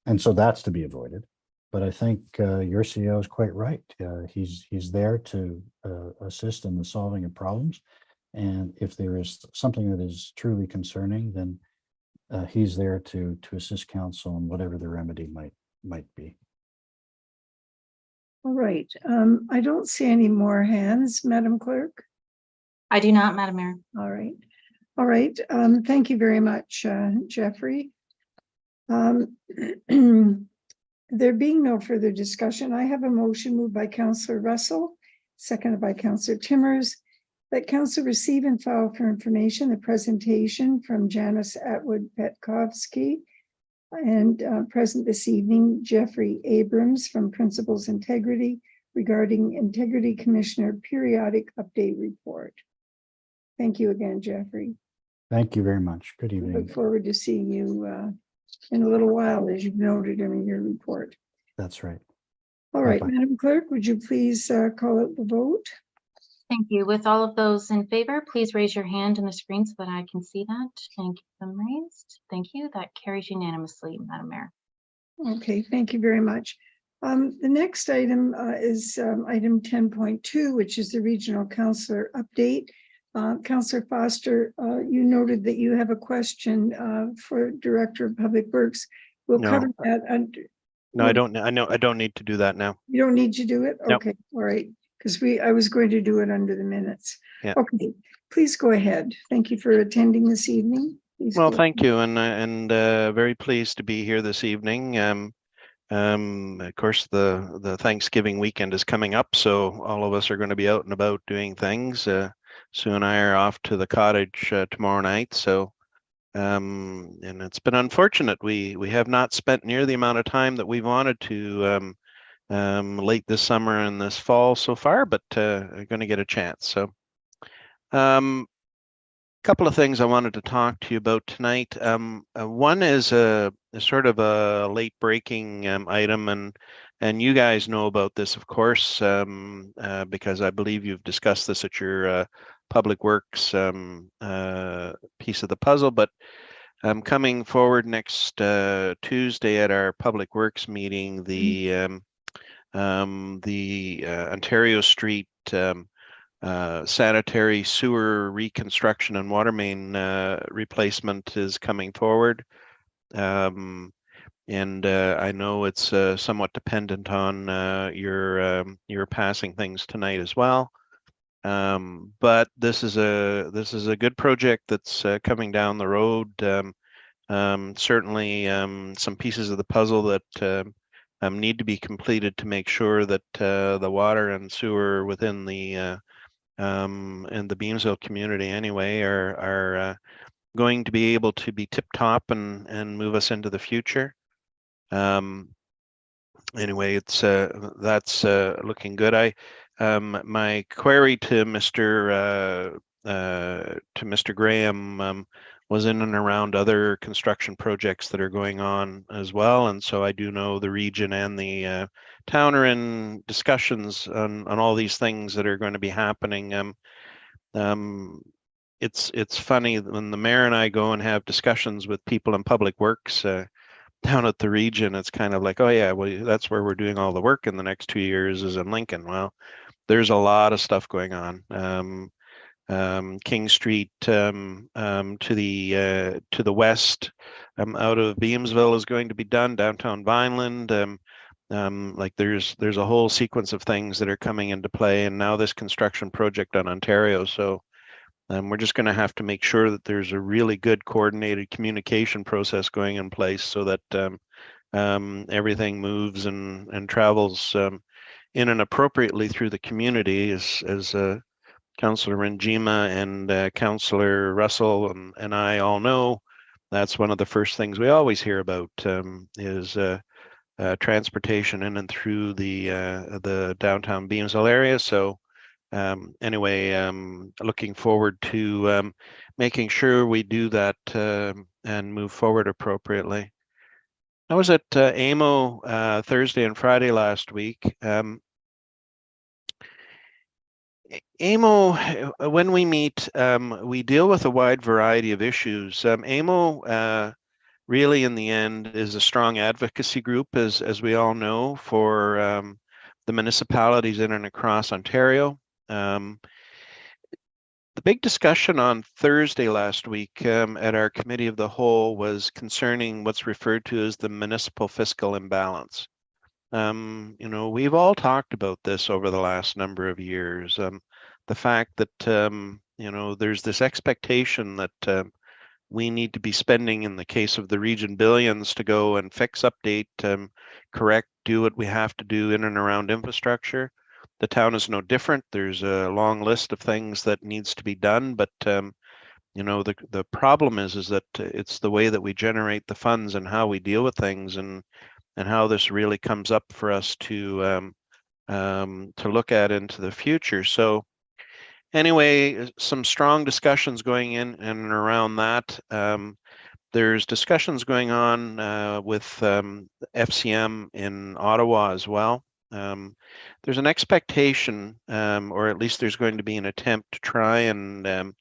And so that's to be avoided. But I think your CAO is quite right. He's there to assist in the solving of problems. And if there is something that is truly concerning, then he's there to assist council in whatever the remedy might be. All right. I don't see any more hands, Madam Clerk. I do not, Madam Mayor. All right. All right. Thank you very much, Jeffrey. There being no further discussion, I have a motion moved by Councillor Russell, seconded by Councillor Timmers, that council receive and file for information the presentation from Janice Atwood-Petkovsky, and present this evening, Jeffrey Abrams from Principals Integrity, regarding Integrity Commissioner Periodic Update Report. Thank you again, Jeffrey. Thank you very much. Good We evening. look forward to seeing you in a little while, as you've noted in your report. That's right. All right, Bye-bye. Madam Clerk, would you please call out the vote? Thank you. With all of those in favor, please raise your hand on the screen so that I can see that and keep them raised. Thank you. That carries unanimously, Madam Mayor. Okay, thank you very much. The next item is item 10.2, which is the regional councillor update. Councillor Foster, you noted that you have a question for Director of Public Works. We'll No. cover that under. No, I don't. I know I don't need to do that now. You don't need to do it? No. Okay, all right, because I was going to do it under the minutes. Yeah. Okay, please go ahead. Thank you for attending this evening. Please Well, go thank you, and very pleased to be here this evening. Of course, the Thanksgiving weekend is coming up, so all of us are going to be out and about doing things. Sue and I are off to the cottage tomorrow night, so and it's been unfortunate. We have not spent near the amount of time that we've wanted to late this summer and this fall so far, but are going to get a chance. So couple of things I wanted to talk to you about tonight. One is a sort of a late breaking item, and you guys know about this, of course, because I believe you've discussed this at your Public Works piece of the puzzle. But coming forward next Tuesday at our Public Works meeting, the Ontario Street sanitary sewer reconstruction and water main replacement is coming forward. And I know it's somewhat dependent on your passing things tonight as well. But this is a good project that's coming down the road. Certainly some pieces of the puzzle that need to be completed to make sure that the water and sewer within the Beamsville community anyway are going to be able to be tip top and move us into the future. Anyway, it's that's looking good. My query to Mr. Graham was in and around other construction projects that are going on as well, and so I do know the region and the town are in discussions on all these things that are going to be happening. It's funny when the mayor and I go and have discussions with people in Public Works down at the region. It's kind of like, oh yeah, well that's where we're doing all the work in the next 2 years is in Lincoln. Well, there's a lot of stuff going on. King Street to the west out of Beamsville is going to be done. Downtown Vineland, like there's a whole sequence of things that are coming into play, and now this construction project on Ontario. So we're just going to have to make sure that there's a really good coordinated communication process going in place so that everything moves and travels in and appropriately through the community, as Councillor Renjima and Councillor Russell and I all know. That's one of the first things we always hear about is transportation in and through the downtown Beamsville area. So anyway, looking forward to making sure we do that and move forward appropriately. I was at AMO Thursday and Friday last week. AMO, when we meet, we deal with a wide variety of issues. AMO really in the end is a strong advocacy group, as we all know, for the municipalities in and across Ontario. The big discussion on Thursday last week at our committee of the whole was concerning what's referred to as the municipal fiscal imbalance. You know, we've all talked about this over the last number of years. The fact that, you know, there's this expectation that we need to be spending, in the case of the region, billions to go and fix, update, correct, do what we have to do in and around infrastructure. The town is no different. There's a long list of things that needs to be done, but you know, the problem is that it's the way that we generate the funds and how we deal with things, and how this really comes up for us to look at into the future. So anyway, some strong discussions going in and around that. There's discussions going on with FCM in Ottawa as well. There's an expectation, or at least there's going to be an attempt to try and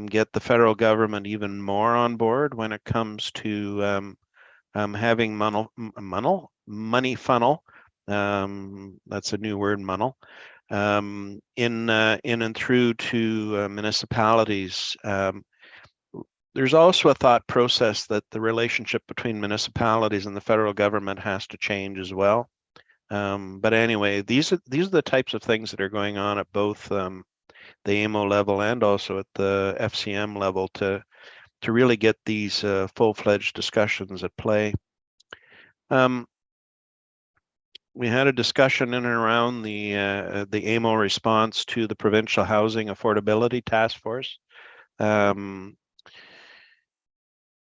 get the federal government even more on board when it comes to having money funnel. That's a new word, munnel. In and through to municipalities. There's also a thought process that the relationship between municipalities and the federal government has to change as well. But anyway, these are the types of things that are going on at both the AMO level and also at the FCM level to really get these full-fledged discussions at play. We had a discussion in and around the AMO response to the Provincial Housing Affordability Task Force.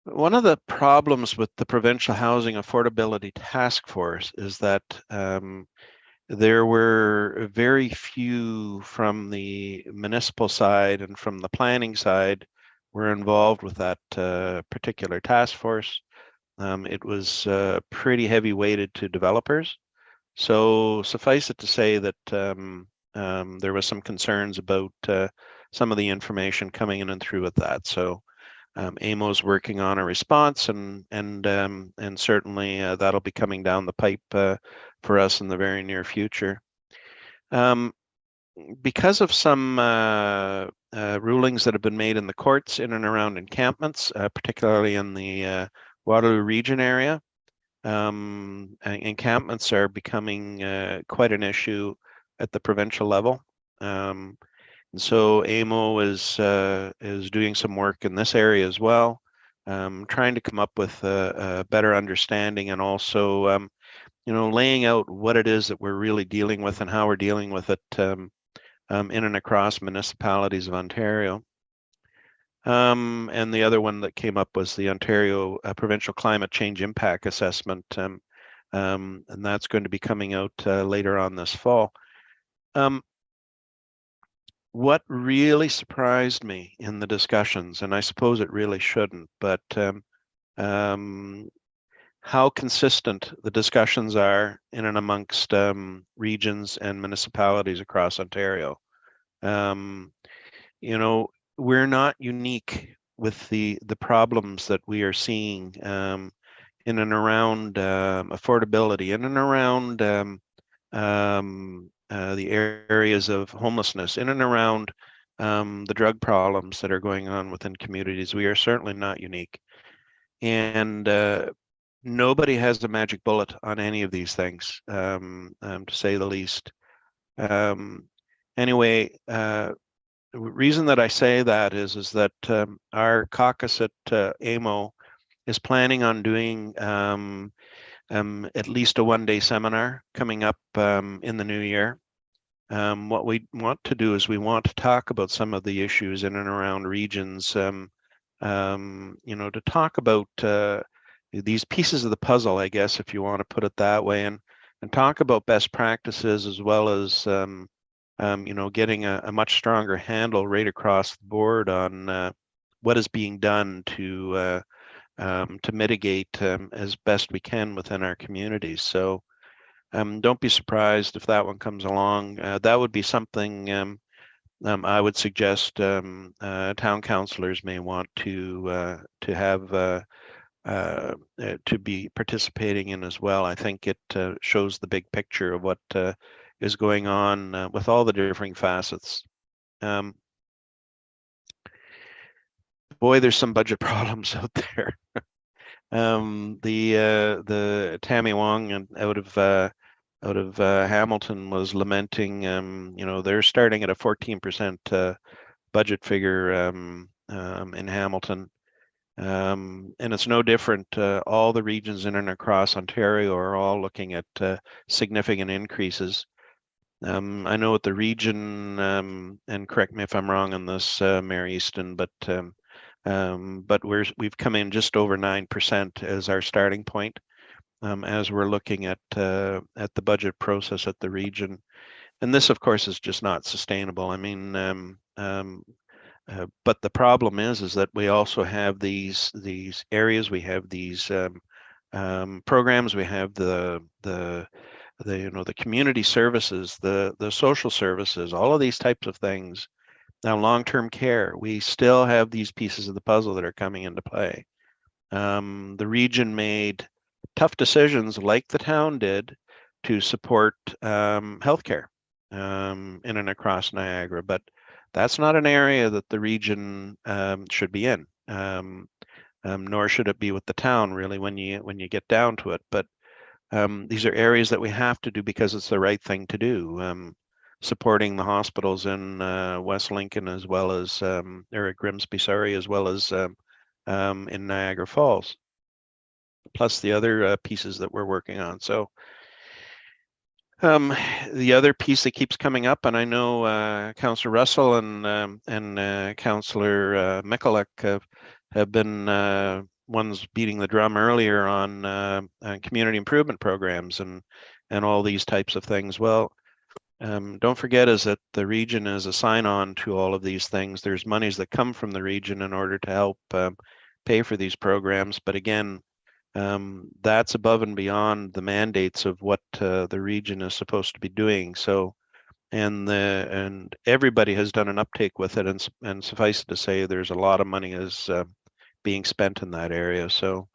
One of the problems with the Provincial Housing Affordability Task Force is that there were very few from the municipal side and from the planning side were involved with that particular task force. It was pretty heavy weighted to developers. So suffice it to say that there was some concerns about some of the information coming in and through with that. So AMO's working on a response, and certainly that'll be coming down the pipe for us in the very near future. Because of some rulings that have been made in the courts in and around encampments, particularly in the Waterloo region area, encampments are becoming quite an issue at the provincial level. And so AMO is doing some work in this area as well, trying to come up with a better understanding, and also, laying out what it is that we're really dealing with and how we're dealing with it in and across municipalities of Ontario. And the other one that came up was the Ontario Provincial Climate Change Impact Assessment, and that's going to be coming out later on this fall. What really surprised me in the discussions, and I suppose it really shouldn't, but how consistent the discussions are in and amongst regions and municipalities across Ontario. We're not unique with the problems that we are seeing in and around affordability, in and around the areas of homelessness, in and around the drug problems that are going on within communities. We are certainly not unique. And nobody has the magic bullet on any of these things, to say the least. Anyway, the reason that I say that is that our caucus at AMO is planning on doing at least a one-day seminar coming up in the new year. What we want to do is we want to talk about some of the issues in and around regions, to talk about these pieces of the puzzle, I guess, if you want to put it that way, and talk about best practices, as well as getting a much stronger handle right across the board on what is being done to mitigate as best we can within our communities. So don't be surprised if that one comes along. That would be something I would suggest town councillors may want to have to be participating in as well. I think it shows the big picture of what is going on with all the different facets. Boy, there's some budget problems out there. The Tammy Wong out of Hamilton was lamenting, they're starting at a 14% budget figure in Hamilton. And it's no different. All the regions in and across Ontario are all looking at significant increases. I know at the region, and correct me if I'm wrong on this, Mary Easton, but we've come in just over 9% as our starting point, as we're looking at the budget process at the region. And this, of course, is just not sustainable. I mean, But the problem is that we also have these areas, we have these programs, we have the community services, the social services, all of these types of things. Now, long-term care, we still have these pieces of the puzzle that are coming into play. The region made tough decisions, like the town did, to support healthcare in and across Niagara, but that's not an area that the region should be in, nor should it be with the town, really, when you get down to it. But these are areas that we have to do because it's the right thing to do. Supporting the hospitals in West Lincoln, as well as or Grimsby, sorry, as well as in Niagara Falls, plus the other pieces that we're working on. So the other piece that keeps coming up, and I know Councillor Russell and Councillor Michalek have been ones beating the drum earlier on community improvement programs and all these types of things. Well, don't forget is that the region is a sign-on to all of these things. There's monies that come from the region in order to help pay for these programs. But again, that's above and beyond the mandates of what the region is supposed to be doing. So, and everybody has done an uptake with it, and suffice it to say, there's a lot of money is being spent in that area. So,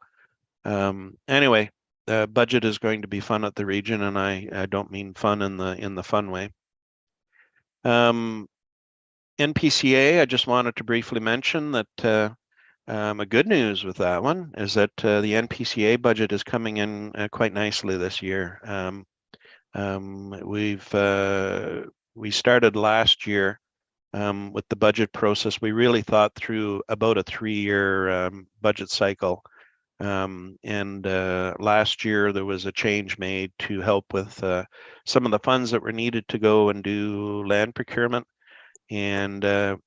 anyway. Budget is going to be fun at the region, and I don't mean fun in the fun way. NPCA, I just wanted to briefly mention that a good news with that one is that the NPCA budget is coming in quite nicely this year. We started last year with the budget process. We really thought through about a 3-year budget cycle. Last year there was a change made to help with some of the funds that were needed to go and do land procurement, and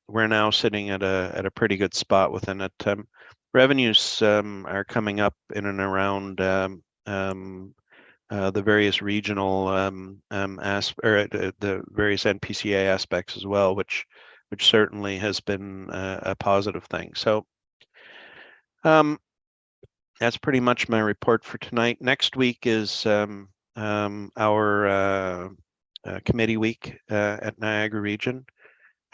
we're now sitting at a pretty good spot within it. Revenues are coming up in and around the various regional the various NPCA aspects as well, which certainly has been a positive thing. So that's pretty much my report for tonight. Next week is our committee week at Niagara Region.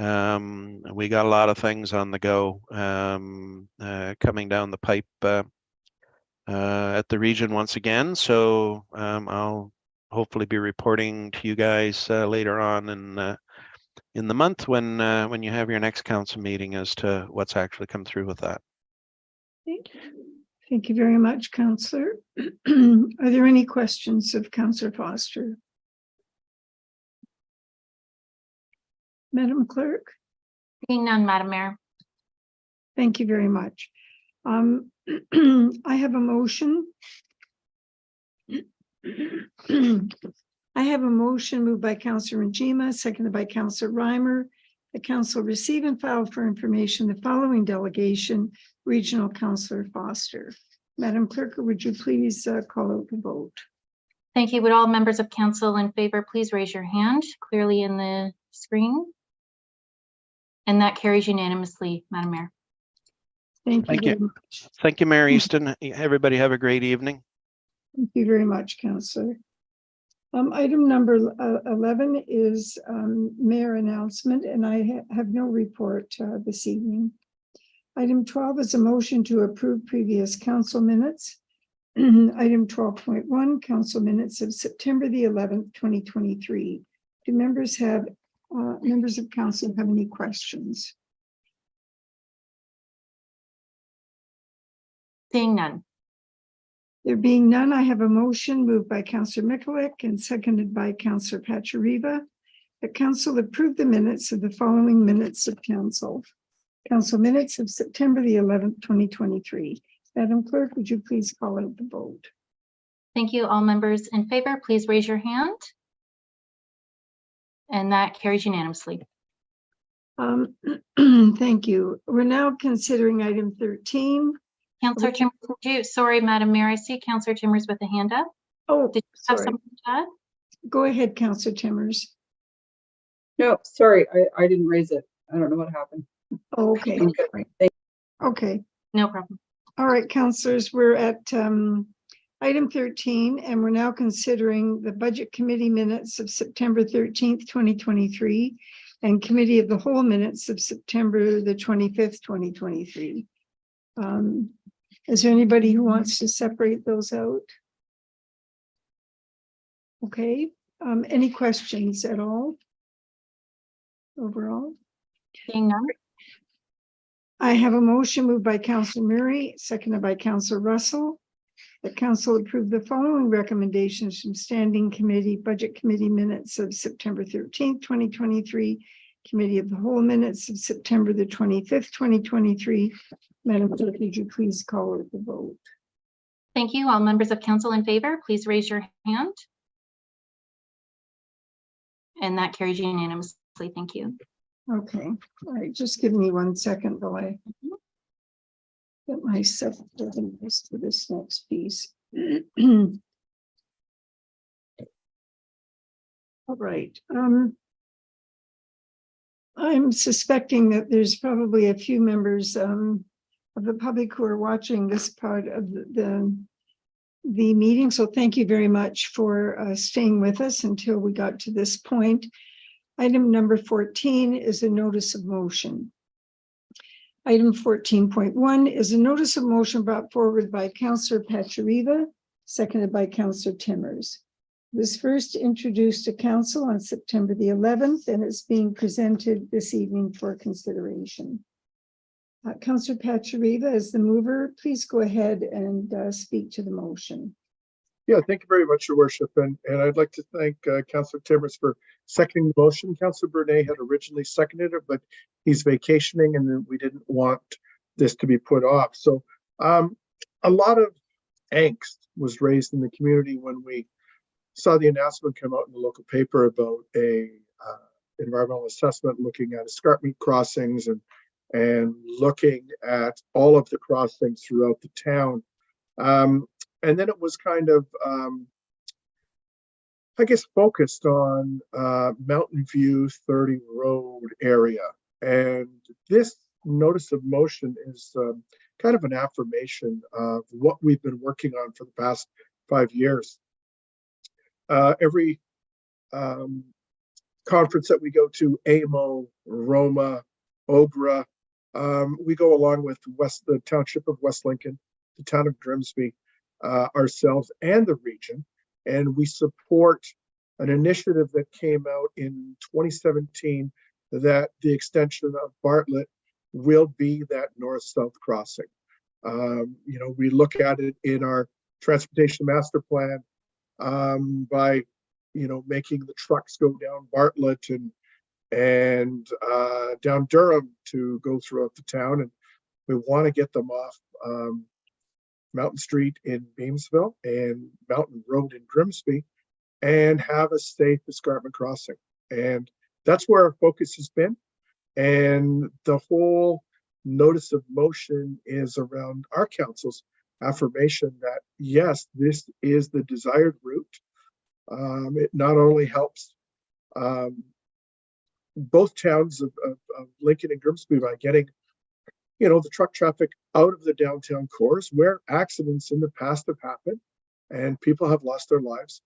We got a lot of things on the go coming down the pipe at the region once again. So I'll hopefully be reporting to you guys later on in the month when you have your next council meeting as to what's actually come through with that. Thank you very much, Councillor. Are there any questions of Councillor Foster? Madam Clerk? Seeing none, Madam Mayor. Thank you very much. I have a motion. I have a motion moved by Councillor Njima, seconded by Councillor Reimer. The council receive and file for information the following delegation, Regional Councillor Foster. Madam Clerk, would you please call out the vote? Thank you. Would all members of council in favor please raise your hand clearly in the screen? And that carries unanimously, Madam Mayor. Thank you very much. Thank you, Mayor Easton. Everybody have a great evening. Thank you very much, Councillor. Item number 11 is mayor announcement, and I have no report this evening. Item 12 is a motion to approve previous council minutes. Item 12.1, council minutes of September the 11th, 2023. Do members of council have any questions? Seeing none. There being none, I have a motion moved by Councillor Michalek and seconded by Councillor Pachariva that council approve the minutes of the following minutes of council. Council minutes of September the 11th, 2023. Madam Clerk, would you please call out the vote? Thank you. All members in favor, please raise your hand. And that carries unanimously. Thank you. We're now considering item 13. Councillor Timmers, sorry, Madam Mayor, I see Councillor Timmers with a hand up. Oh, did you have sorry. something to add? Go ahead, Councillor Timmers. No, sorry, I didn't raise it. I don't know what happened. Okay, right. Okay. No problem. All right, councillors, we're at item 13, and we're now considering the Budget Committee minutes of September 13th, 2023, and Committee of the Whole minutes of September the 25th, 2023. Is there anybody who wants to separate those out? Okay, any questions at all? Overall? Seeing none. I have a motion moved by Councillor Murray, seconded by Councillor Russell, that council approve the following recommendations from Standing Committee, Budget Committee minutes of September 13th, 2023, Committee of the Whole minutes of September the 25th, 2023. Madam Clerk, would you please call the vote? Thank you. All members of council in favor, please raise your hand. And that carries unanimously. Thank you. Okay, all right, just give me 1 second while I get myself organized for this next piece. All right. I'm suspecting that there's probably a few members of the public who are watching this part of the meeting. So thank you very much for staying with us until we got to this point. Item number 14 is a notice of motion. Item 14.1 is a notice of motion brought forward by Councillor Pachariva, seconded by Councillor Timmers. It was first introduced to council on September the 11th, and it's being presented this evening for consideration. Councillor Pachariva, as the mover, please go ahead and speak to the motion. Yeah, thank you very much, Your Worship. And I'd like to thank Councillor Timmers for seconding the motion. Councillor Bernay had originally seconded it, but he's vacationing and we didn't want this to be put off. So a lot of angst was raised in the community when we saw the announcement come out in the local paper about a environmental assessment looking at escarpment crossings and looking at all of the crossings throughout the town. And then it was kind of, I guess, focused on Mountain View 30 Road area. And this notice of motion is kind of an affirmation of what we've been working on for the past 5 years. Every conference that we go to, AMO, Roma, OGRA, we go along with the Township of West Lincoln, the town of Grimsby, ourselves and the region, and we support an initiative that came out in 2017 that the extension of Bartlett will be that north-south crossing. We look at it in our transportation master plan by making the trucks go down Bartlett and down Durham to go throughout the town, and we want to get them off Mountain Street in Beamsville and Mountain Road in Grimsby and have a safe escarpment crossing. And that's where our focus has been. And the whole notice of motion is around our council's affirmation that, yes, this is the desired route. It not only helps both towns of Lincoln and Grimsby by getting the truck traffic out of the downtown cores where accidents in the past have happened and people have lost their lives.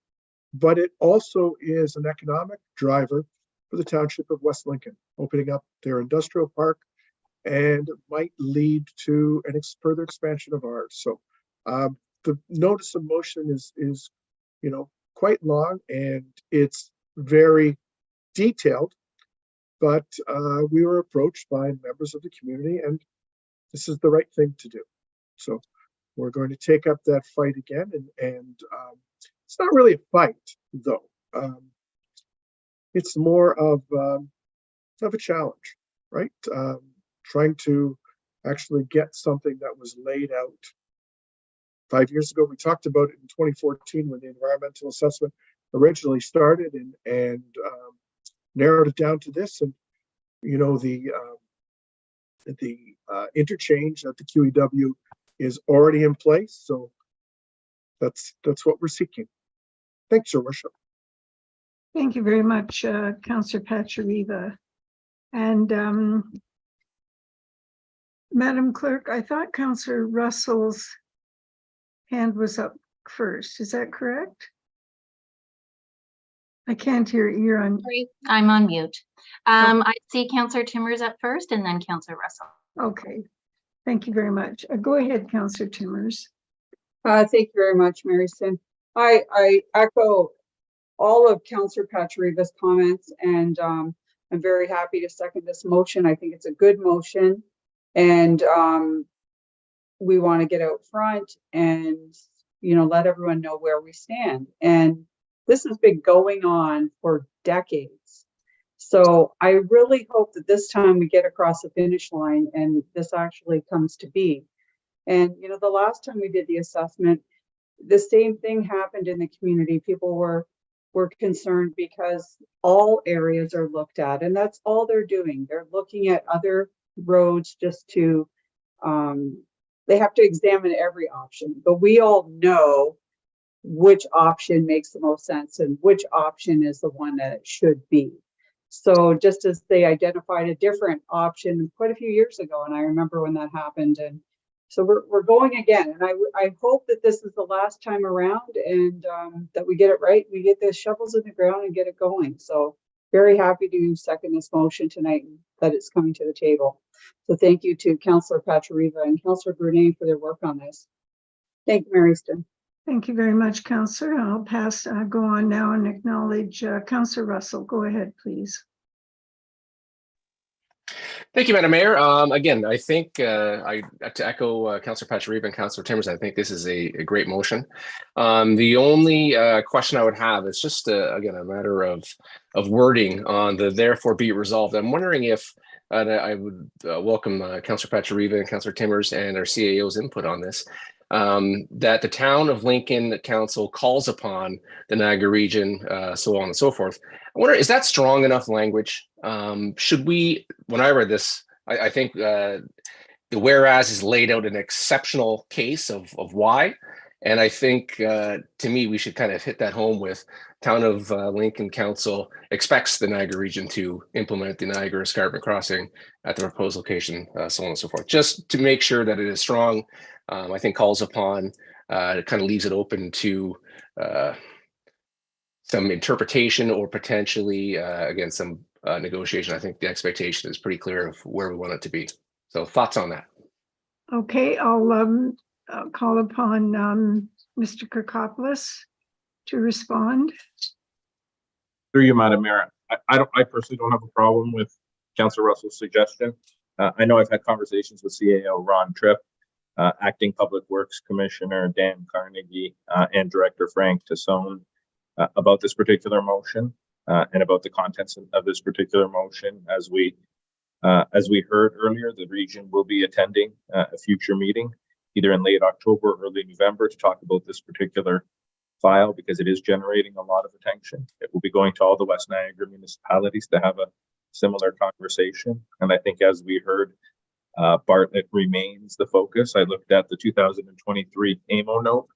But it also is an economic driver for the Township of West Lincoln, opening up their industrial park, and it might lead to a further expansion of ours. So the notice of motion is quite long and it's very detailed, but we were approached by members of the community and this is the right thing to do. So we're going to take up that fight again, and it's not really a fight, though. It's more of a challenge, right? Trying to actually get something that was laid out 5 years ago. We talked about it in 2014 when the environmental assessment originally started and narrowed it down to this. And the interchange at the QEW is already in place. So that's what we're seeking. Thanks, Your Worship. Thank you very much, Councillor Pachariva. And Madam Clerk, I thought Councillor Russell's hand was up first. Is that correct? I can't hear. You're on. Sorry, I'm on mute. I see Councillor Timmers up first and then Councillor Russell. Okay. Thank you very much. Go ahead, Councillor Timmers. Thank you very much, Mary Sin. I echo all of Councillor Patriva's comments, and I'm very happy to second this motion. I think it's a good motion, and we want to get out front and, you know, let everyone know where we stand. And this has been going on for decades. So I really hope that this time we get across the finish line and this actually comes to be. And, you know, the last time we did the assessment, the same thing happened in the community. People were concerned because all areas are looked at, and that's all they're doing. They're looking at other roads just to, they have to examine every option, but we all know which option makes the most sense and which option is the one that it should be. So just as they identified a different option quite a few years ago, and I remember when that happened, and so we're going again, and I hope that this is the last time around, and that we get it right. We get the shovels in the ground and get it going. So very happy to second this motion tonight and that it's coming to the table. So thank you to Councillor Patriva and Councillor Brunet for their work on this. Thank you, Mary Easton. Thank you very much, Councillor. I'll go on now and acknowledge Councillor Russell. Go ahead, please. Thank you, Madam Mayor. Again, I think to echo Councillor Patriva and Councillor Timmers, I think this is a great motion. The only question I would have is just again a matter of wording on the therefore be it resolved. I'm wondering if I would welcome Councillor Patriva and Councillor Timmers and our CAO's input on this. That the Town of Lincoln Council calls upon the Niagara region, so on and so forth. I wonder, is that strong enough language? Should we, when I read this, I think the whereas is laid out an exceptional case of why. And I think to me, we should kind of hit that home with Town of Lincoln Council expects the Niagara region to implement the Niagara Escarpment Crossing at the proposed location, so on and so forth, just to make sure that it is strong. I think calls upon, it kind of leaves it open to some interpretation or potentially, again, some negotiation. I think the expectation is pretty clear of where we want it to be. So thoughts on that? Okay, I'll call upon Mr. Kirkopoulos to respond. Through you, Madam Mayor. I personally don't have a problem with Councillor Russell's suggestion. I know I've had conversations with CAO Ron Tripp, Acting Public Works Commissioner Dan Carnegie, and Director Frank Tassone about this particular motion and about the contents of this particular motion. As we heard earlier, the region will be attending a future meeting, either in late October or early November, to talk about this particular file because it is generating a lot of attention. It will be going to all the West Niagara municipalities to have a similar conversation. And I think as we heard, Bartlett remains the focus. I looked at the 2023 AMO note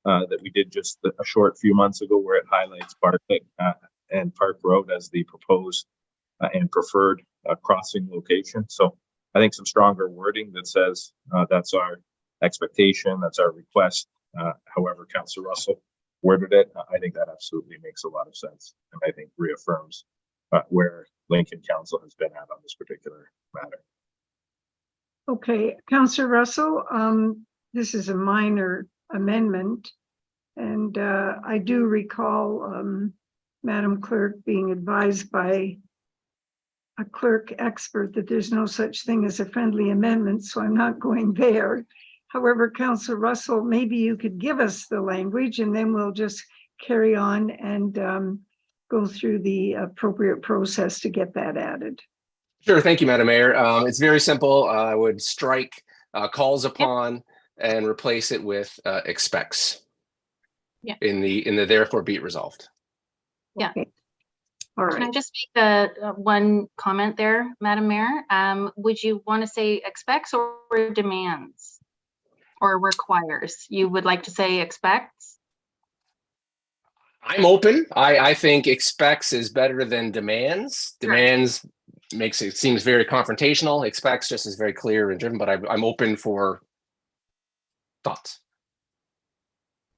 that we did just a short few months ago, where it highlights Bartlett and Park Road as the proposed and preferred crossing location. So I think some stronger wording that says that's our expectation, that's our request. However, Councillor Russell worded it, I think that absolutely makes a lot of sense, and I think reaffirms where Lincoln Council has been at on this particular matter. Okay, Councillor Russell, this is a minor amendment, and I do recall Madam Clerk being advised by a clerk expert that there's no such thing as a friendly amendment, so I'm not going there. However, Councillor Russell, maybe you could give us the language and then we'll just carry on and go through the appropriate process to get that added. Sure. Thank you, Madam Mayor. It's very simple. I would strike calls upon and replace it with expects. Yeah. In the therefore be it resolved. Yeah. Okay. All Can I right. just make one comment there, Madam Mayor? Would you want to say expects or demands or requires? You would like to say expects? I'm open. I think expects is better than demands. Demands makes it seems very confrontational. Expects just is very clear and driven, but I'm open for thoughts.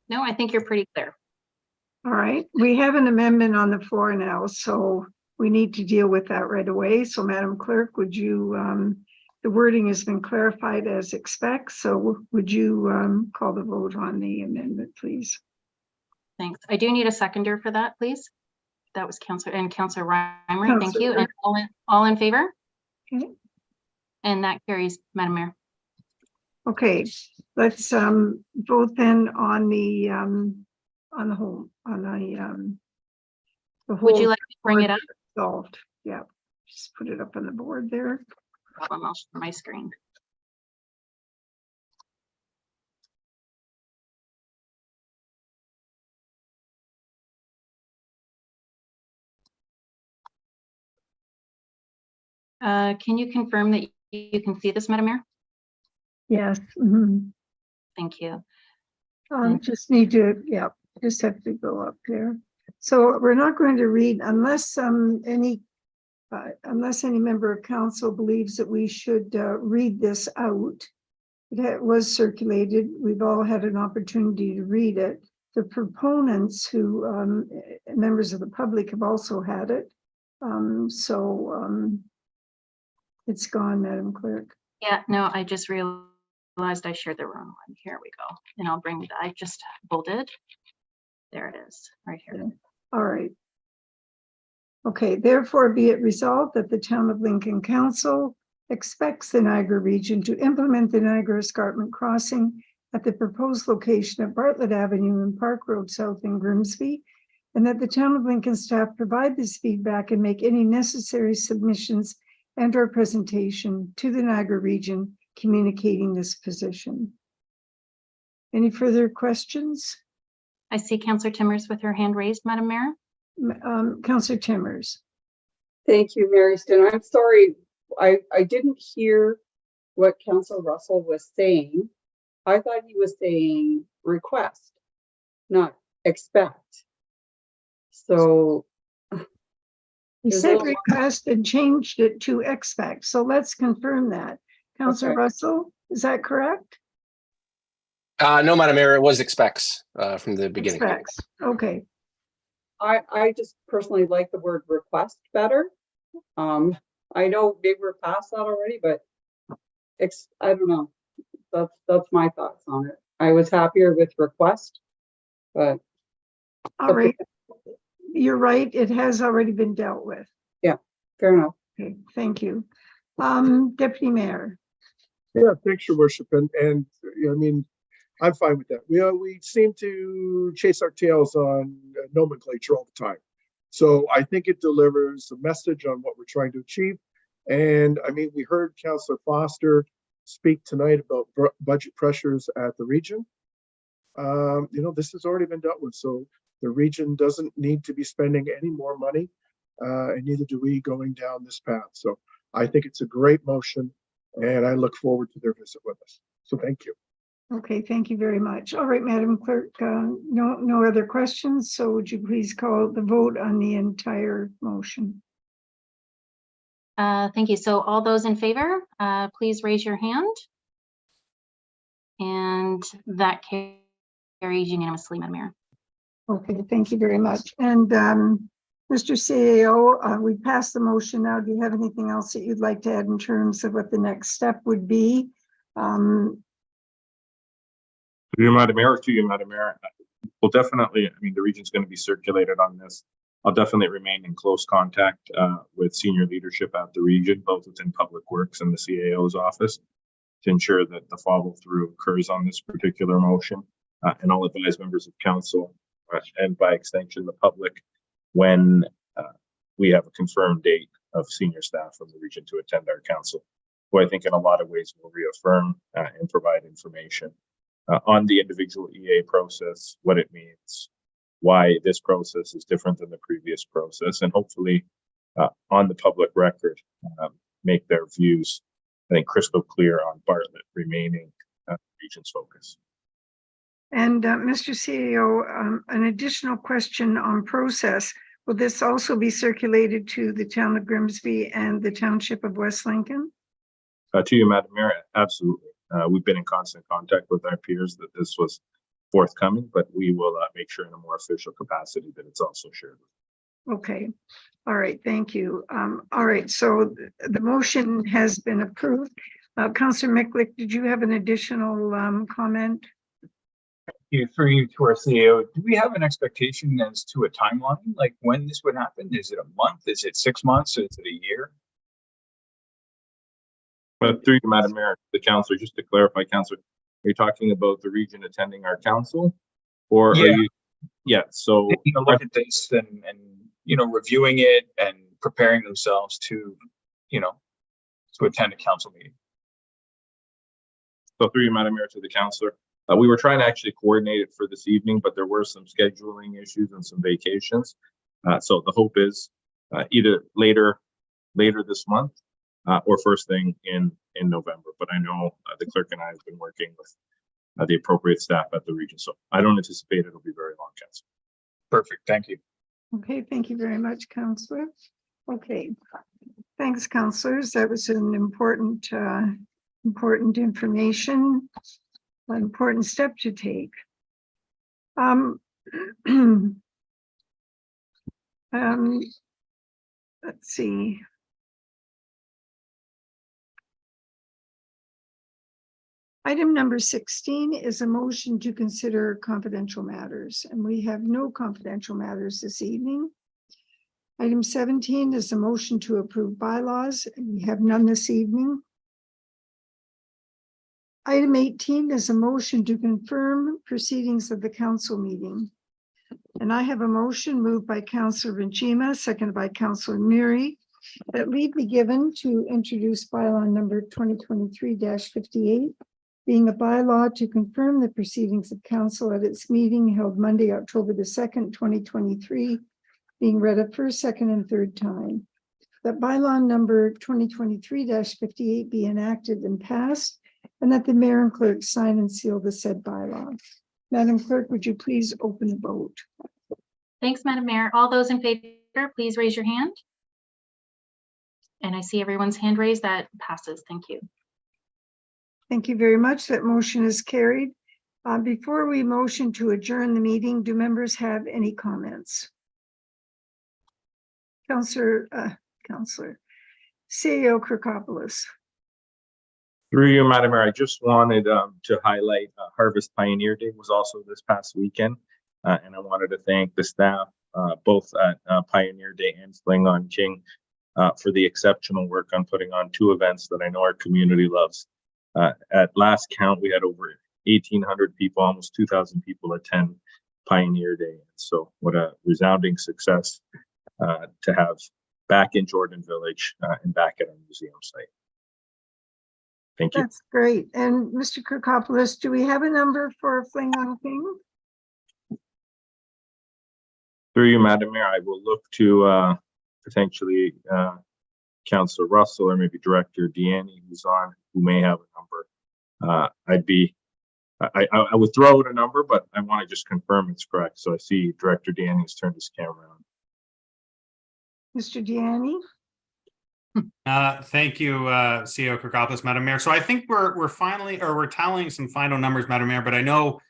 No, I think you're pretty clear. All right, we have an amendment on the floor now, so we need to deal with that right away. So Madam Clerk, would you, the wording has been clarified as expects, so would you call the vote on the amendment, please? Thanks. I do need a seconder for that, please. That was Councillor Reimer. Thank you. And all in favor? Okay. And that carries, Madam Mayor. Okay, let's vote then on the whole, on the whole. Would you like to bring it up? Resolved. Yeah, just put it up on the board there. I'll share my screen. Can you confirm that you can see this, Madam Mayor? Yes. Thank you. Just need to, yeah, just have to go up there. So we're not going to read unless any member of council believes that we should read this out. It was circulated. We've all had an opportunity to read it. The proponents who, members of the public, have also had it. It's gone, Madam Clerk. Yeah, no, I just realized I shared the wrong one. Here we go. And I'll bring it. I just bolded. There it is, right here. All right. Okay, therefore be it resolved that the Town of Lincoln Council expects the Niagara region to implement the Niagara Escarpment Crossing at the proposed location of Bartlett Avenue and Park Road South in Grimsby, and that the Town of Lincoln staff provide this feedback and make any necessary submissions and/or presentation to the Niagara region communicating this position. Any further questions? I see Councillor Timmers with her hand raised, Madam Mayor. Councillor Timmers. Thank you, Mary Stin. I'm sorry, I didn't hear what Councillor Russell was saying. I thought he was saying request, not expect. So He said request and changed it to expect. So let's confirm that. Councillor Russell, is that correct? No, Madam Mayor, it was expects from the beginning. Expects. Okay. I just personally like the word request better. I know maybe we're past that already, but I don't know. That's my thoughts on it. I was happier with request, but all right. You're right. It has already been dealt with. Yeah, fair enough. Okay, thank you. Deputy Mayor. Yeah, thanks, Your Worship. And I mean, I'm fine with that. We seem to chase our tails on nomenclature all the time. So I think it delivers a message on what we're trying to achieve. And I mean, we heard Councillor Foster speak tonight about budget pressures at the region. This has already been dealt with. So the region doesn't need to be spending any more money, and neither do we going down this path. So I think it's a great motion, and I look forward to their visit with us. So thank you. Okay, thank you very much. All right, Madam Clerk, no other questions. So would you please call the vote on the entire motion? Thank you. So all those in favor, please raise your hand. And that carries unanimously, Madam Mayor. Okay, thank you very much. And Mr. CAO, we passed the motion now. Do you have anything else that you'd like to add in terms of what the next step would be? To you, Madam Mayor, well, definitely, I mean, the region's going to be circulated on this. I'll definitely remain in close contact with senior leadership at the region, both within Public Works and the CAO's office, to ensure that the follow through occurs on this particular motion. And I'll advise members of council and by extension, the public, when we have a confirmed date of senior staff from the region to attend our council, who I think in a lot of ways will reaffirm and provide information on the individual EA process, what it means, why this process is different than the previous process, and hopefully on the public record, make their views, I think, crystal clear on Bartlett remaining region's focus. And Mr. CEO, an additional question on process. Will this also be circulated to the town of Grimsby and the township of West Lincoln? To you, Madam Mayor, absolutely. We've been in constant contact with our peers that this was forthcoming, but we will make sure in a more official capacity that it's also shared. Okay, all right, thank you. All right, so the motion has been approved. Councillor Micklick, did you have an additional comment? Through you to our CEO, do we have an expectation as to a timeline, like when this would happen? Is it a month? Is it 6 months? Is it a year? But through you, Madam Mayor, the councillor, just to clarify, councillor, are you talking about the region attending our council? Or Yeah. are you? Yeah, so Taking a look at this and reviewing it and preparing themselves to, to attend a council meeting. So through you, Madam Mayor, to the councillor, we were trying to actually coordinate it for this evening, but there were some scheduling issues and some vacations. So the hope is either later this month or first thing in November. But I know the clerk and I have been working with the appropriate staff at the region. So I don't anticipate it'll be very long, council. Perfect. Thank you. Okay, thank you very much, councillor. Okay, thanks, councillors. That was an important information, an important step to take. Let's see. Item number 16 is a motion to consider confidential matters, and we have no confidential matters this evening. Item 17 is a motion to approve bylaws, and we have none this evening. Item 18 is a motion to confirm proceedings of the council meeting. And I have a motion moved by Councillor Vinchima, seconded by Councillor Murray, that leave be given to introduce bylaw number 2023-58, being a bylaw to confirm the proceedings of council at its meeting held Monday, October the 2nd, 2023, being read a first, second, and third time. That bylaw number 2023-58 be enacted and passed, and that the mayor and clerk sign and seal the said bylaw. Madam Clerk, would you please open the vote? Thanks, Madam Mayor. All those in favor, please raise your hand. And I see everyone's hand raised. That passes. Thank you. Thank you very much. That motion is carried. Before we motion to adjourn the meeting, do members have any comments? Councillor CEO Kirkopoulos. Through you, Madam Mayor, I just wanted to highlight Harvest Pioneer Day was also this past weekend. And I wanted to thank the staff, both at Pioneer Day and Sling on King, for the exceptional work on putting on two events that I know our community loves. At last count, we had over 1,800 people, almost 2,000 people attend Pioneer Day. So what a resounding success to have back in Jordan Village and back at our museum site. Thank you. That's great. And Mr. Kirkopoulos, do we have a number for Fling on King? Through you, Madam Mayor, I will look to potentially Councillor Russell or maybe Director Deanne, who's on, who may have a number. I would throw out a number, but I want to just confirm it's correct. So I see Director Deanne has turned his camera on. Mr. Deanne? Thank you, CEO Kirkopoulos, Madam Mayor. So I think we're tallying some final numbers, Madam Mayor, but I know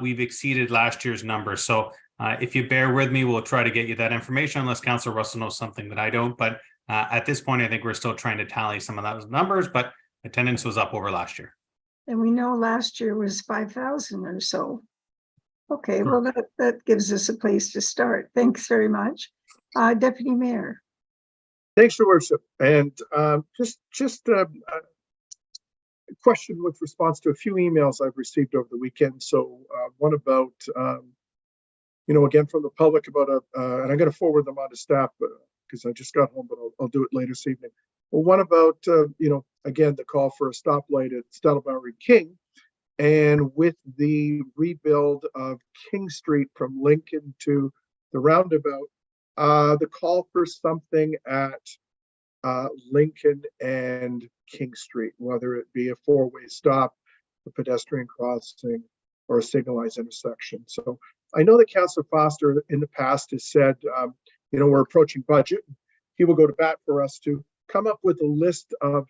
we've exceeded last year's numbers. So if you bear with me, we'll try to get you that information unless Councillor Russell knows something that I don't. But at this point, I think we're still trying to tally some of those numbers, but attendance was up over last year. And we know last year was 5,000 or so. Okay, well, that gives us a place to start. Thanks very much. Deputy Mayor. Thanks, Your Worship. And just a question with response to a few emails I've received over the weekend. So one about, again, from the public about and I'm going to forward them on to staff because I just got home, but I'll do it later this evening. Well, one about, again, the call for a stoplight at Stella Bowery King. And with the rebuild of King Street from Lincoln to the roundabout, the call for something at Lincoln and King Street, whether it be a four-way stop, a pedestrian crossing, or a signalized intersection. So I know that Councillor Foster in the past has said, we're approaching budget. He will go to bat for us to come up with a list of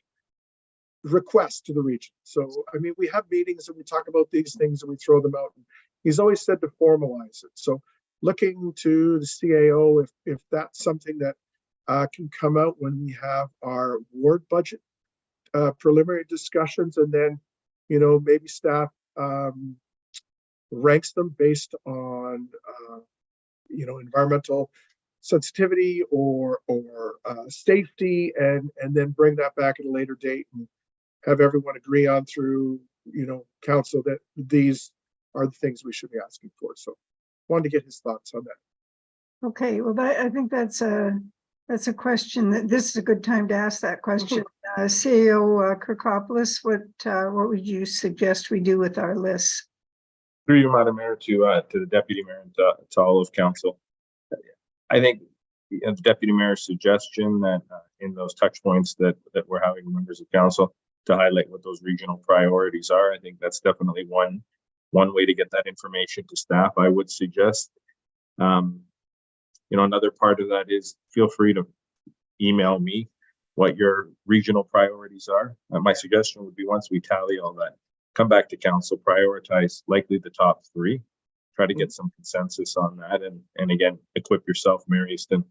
requests to the region. So, I mean, we have meetings and we talk about these things and we throw them out. He's always said to formalize it. So looking to the CAO if that's something that can come out when we have our ward budget preliminary discussions, and then, maybe staff ranks them based on, environmental sensitivity or safety, and then bring that back at a later date and have everyone agree on through, council that these are the things we should be asking for. So wanted to get his thoughts on that. Okay, well, I think that's a question that this is a good time to ask that question. CEO Kirkopoulos, what would you suggest we do with our lists? Through you, Madam Mayor, to the Deputy Mayor and to all of council. I think the Deputy Mayor's suggestion that in those touch points that we're having members of council to highlight what those regional priorities are, I think that's definitely one way to get that information to staff. I would suggest, another part of that is feel free to email me what your regional priorities are. My suggestion would be, once we tally all that, come back to council, prioritize likely the top 3, try to get some consensus on that, and again, equip yourself, Mayor Easton,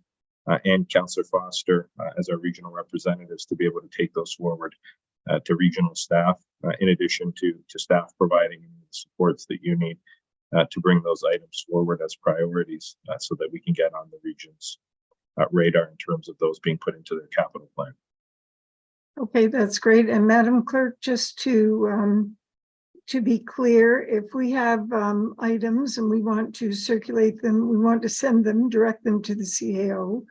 and Councillor Foster as our regional representatives to be able to take those forward to regional staff, in addition to staff providing the supports that you need to bring those items forward as priorities, so that we can get on the region's radar in terms of those being put into their capital plan. Okay, that's great. And Madam Clerk, just to be clear, if we have items and we want to circulate them, we want to send them, direct them to the CAO.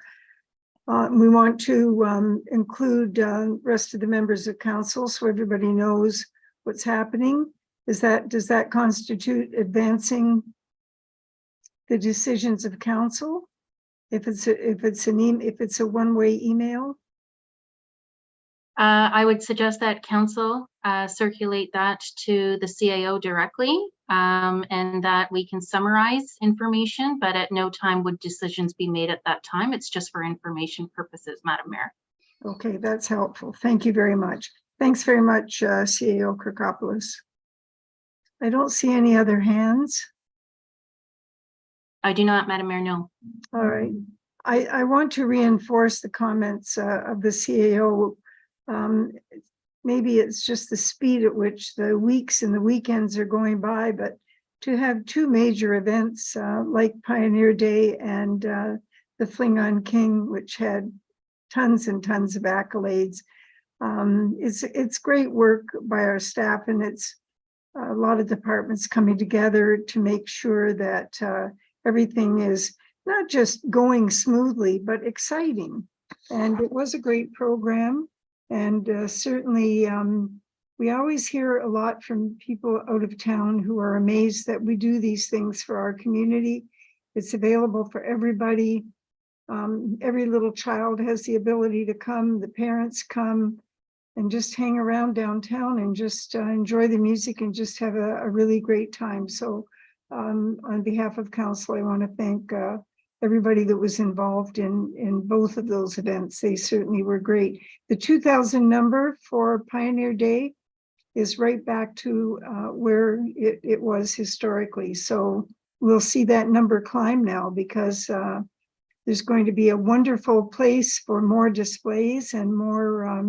We want to include rest of the members of council so everybody knows what's happening. Does that constitute advancing the decisions of council? If it's a one-way email? I would suggest that council circulate that to the CAO directly, and that we can summarize information, but at no time would decisions be made at that time. It's just for information purposes, Madam Mayor. Okay, that's helpful. Thank you very much. Thanks very much, CAO Kirkopoulos. I don't see any other hands. I do not, Madam Mayor, no. All right. I want to reinforce the comments of the CAO. Maybe it's just the speed at which the weeks and the weekends are going by, but to have 2 major events like Pioneer Day and the Fling on King, which had tons and tons of accolades, it's great work by our staff, and it's a lot of departments coming together to make sure that everything is not just going smoothly, but exciting. And it was a great program. And certainly, we always hear a lot from people out of town who are amazed that we do these things for our community. It's available for everybody. Every little child has the ability to come, the parents come and just hang around downtown and just enjoy the music and just have a really great time. So on behalf of council, I want to thank everybody that was involved in both of those events. They certainly were great. The 2,000 number for Pioneer Day is right back to where it was historically. So we'll see that number climb now, because there's going to be a wonderful place for more displays and more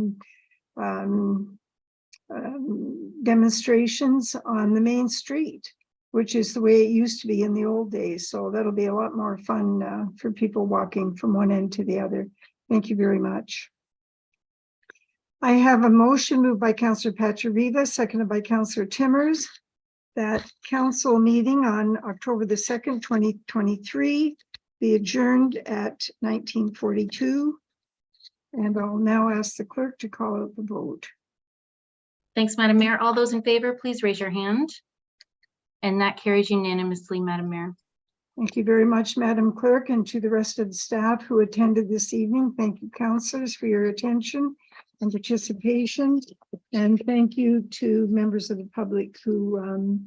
demonstrations on the main street, which is the way it used to be in the old days. So that'll be a lot more fun for people walking from one end to the other. Thank you very much. I have a motion moved by Councillor Pachariva, seconded by Councillor Timmers, that council meeting on October the 2nd, 2023 be adjourned at 1942. And I'll now ask the clerk to call out the vote. Thanks, Madam Mayor. All those in favor, please raise your hand. And that carries unanimously, Madam Mayor. Thank you very much, Madam Clerk, and to the rest of the staff who attended this evening. Thank you, councillors, for your attention and participation. And thank you to members of the public who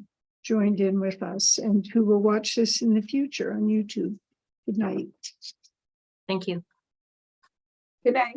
joined in with us and who will watch this in the future on YouTube. Good night. Thank you. Good night.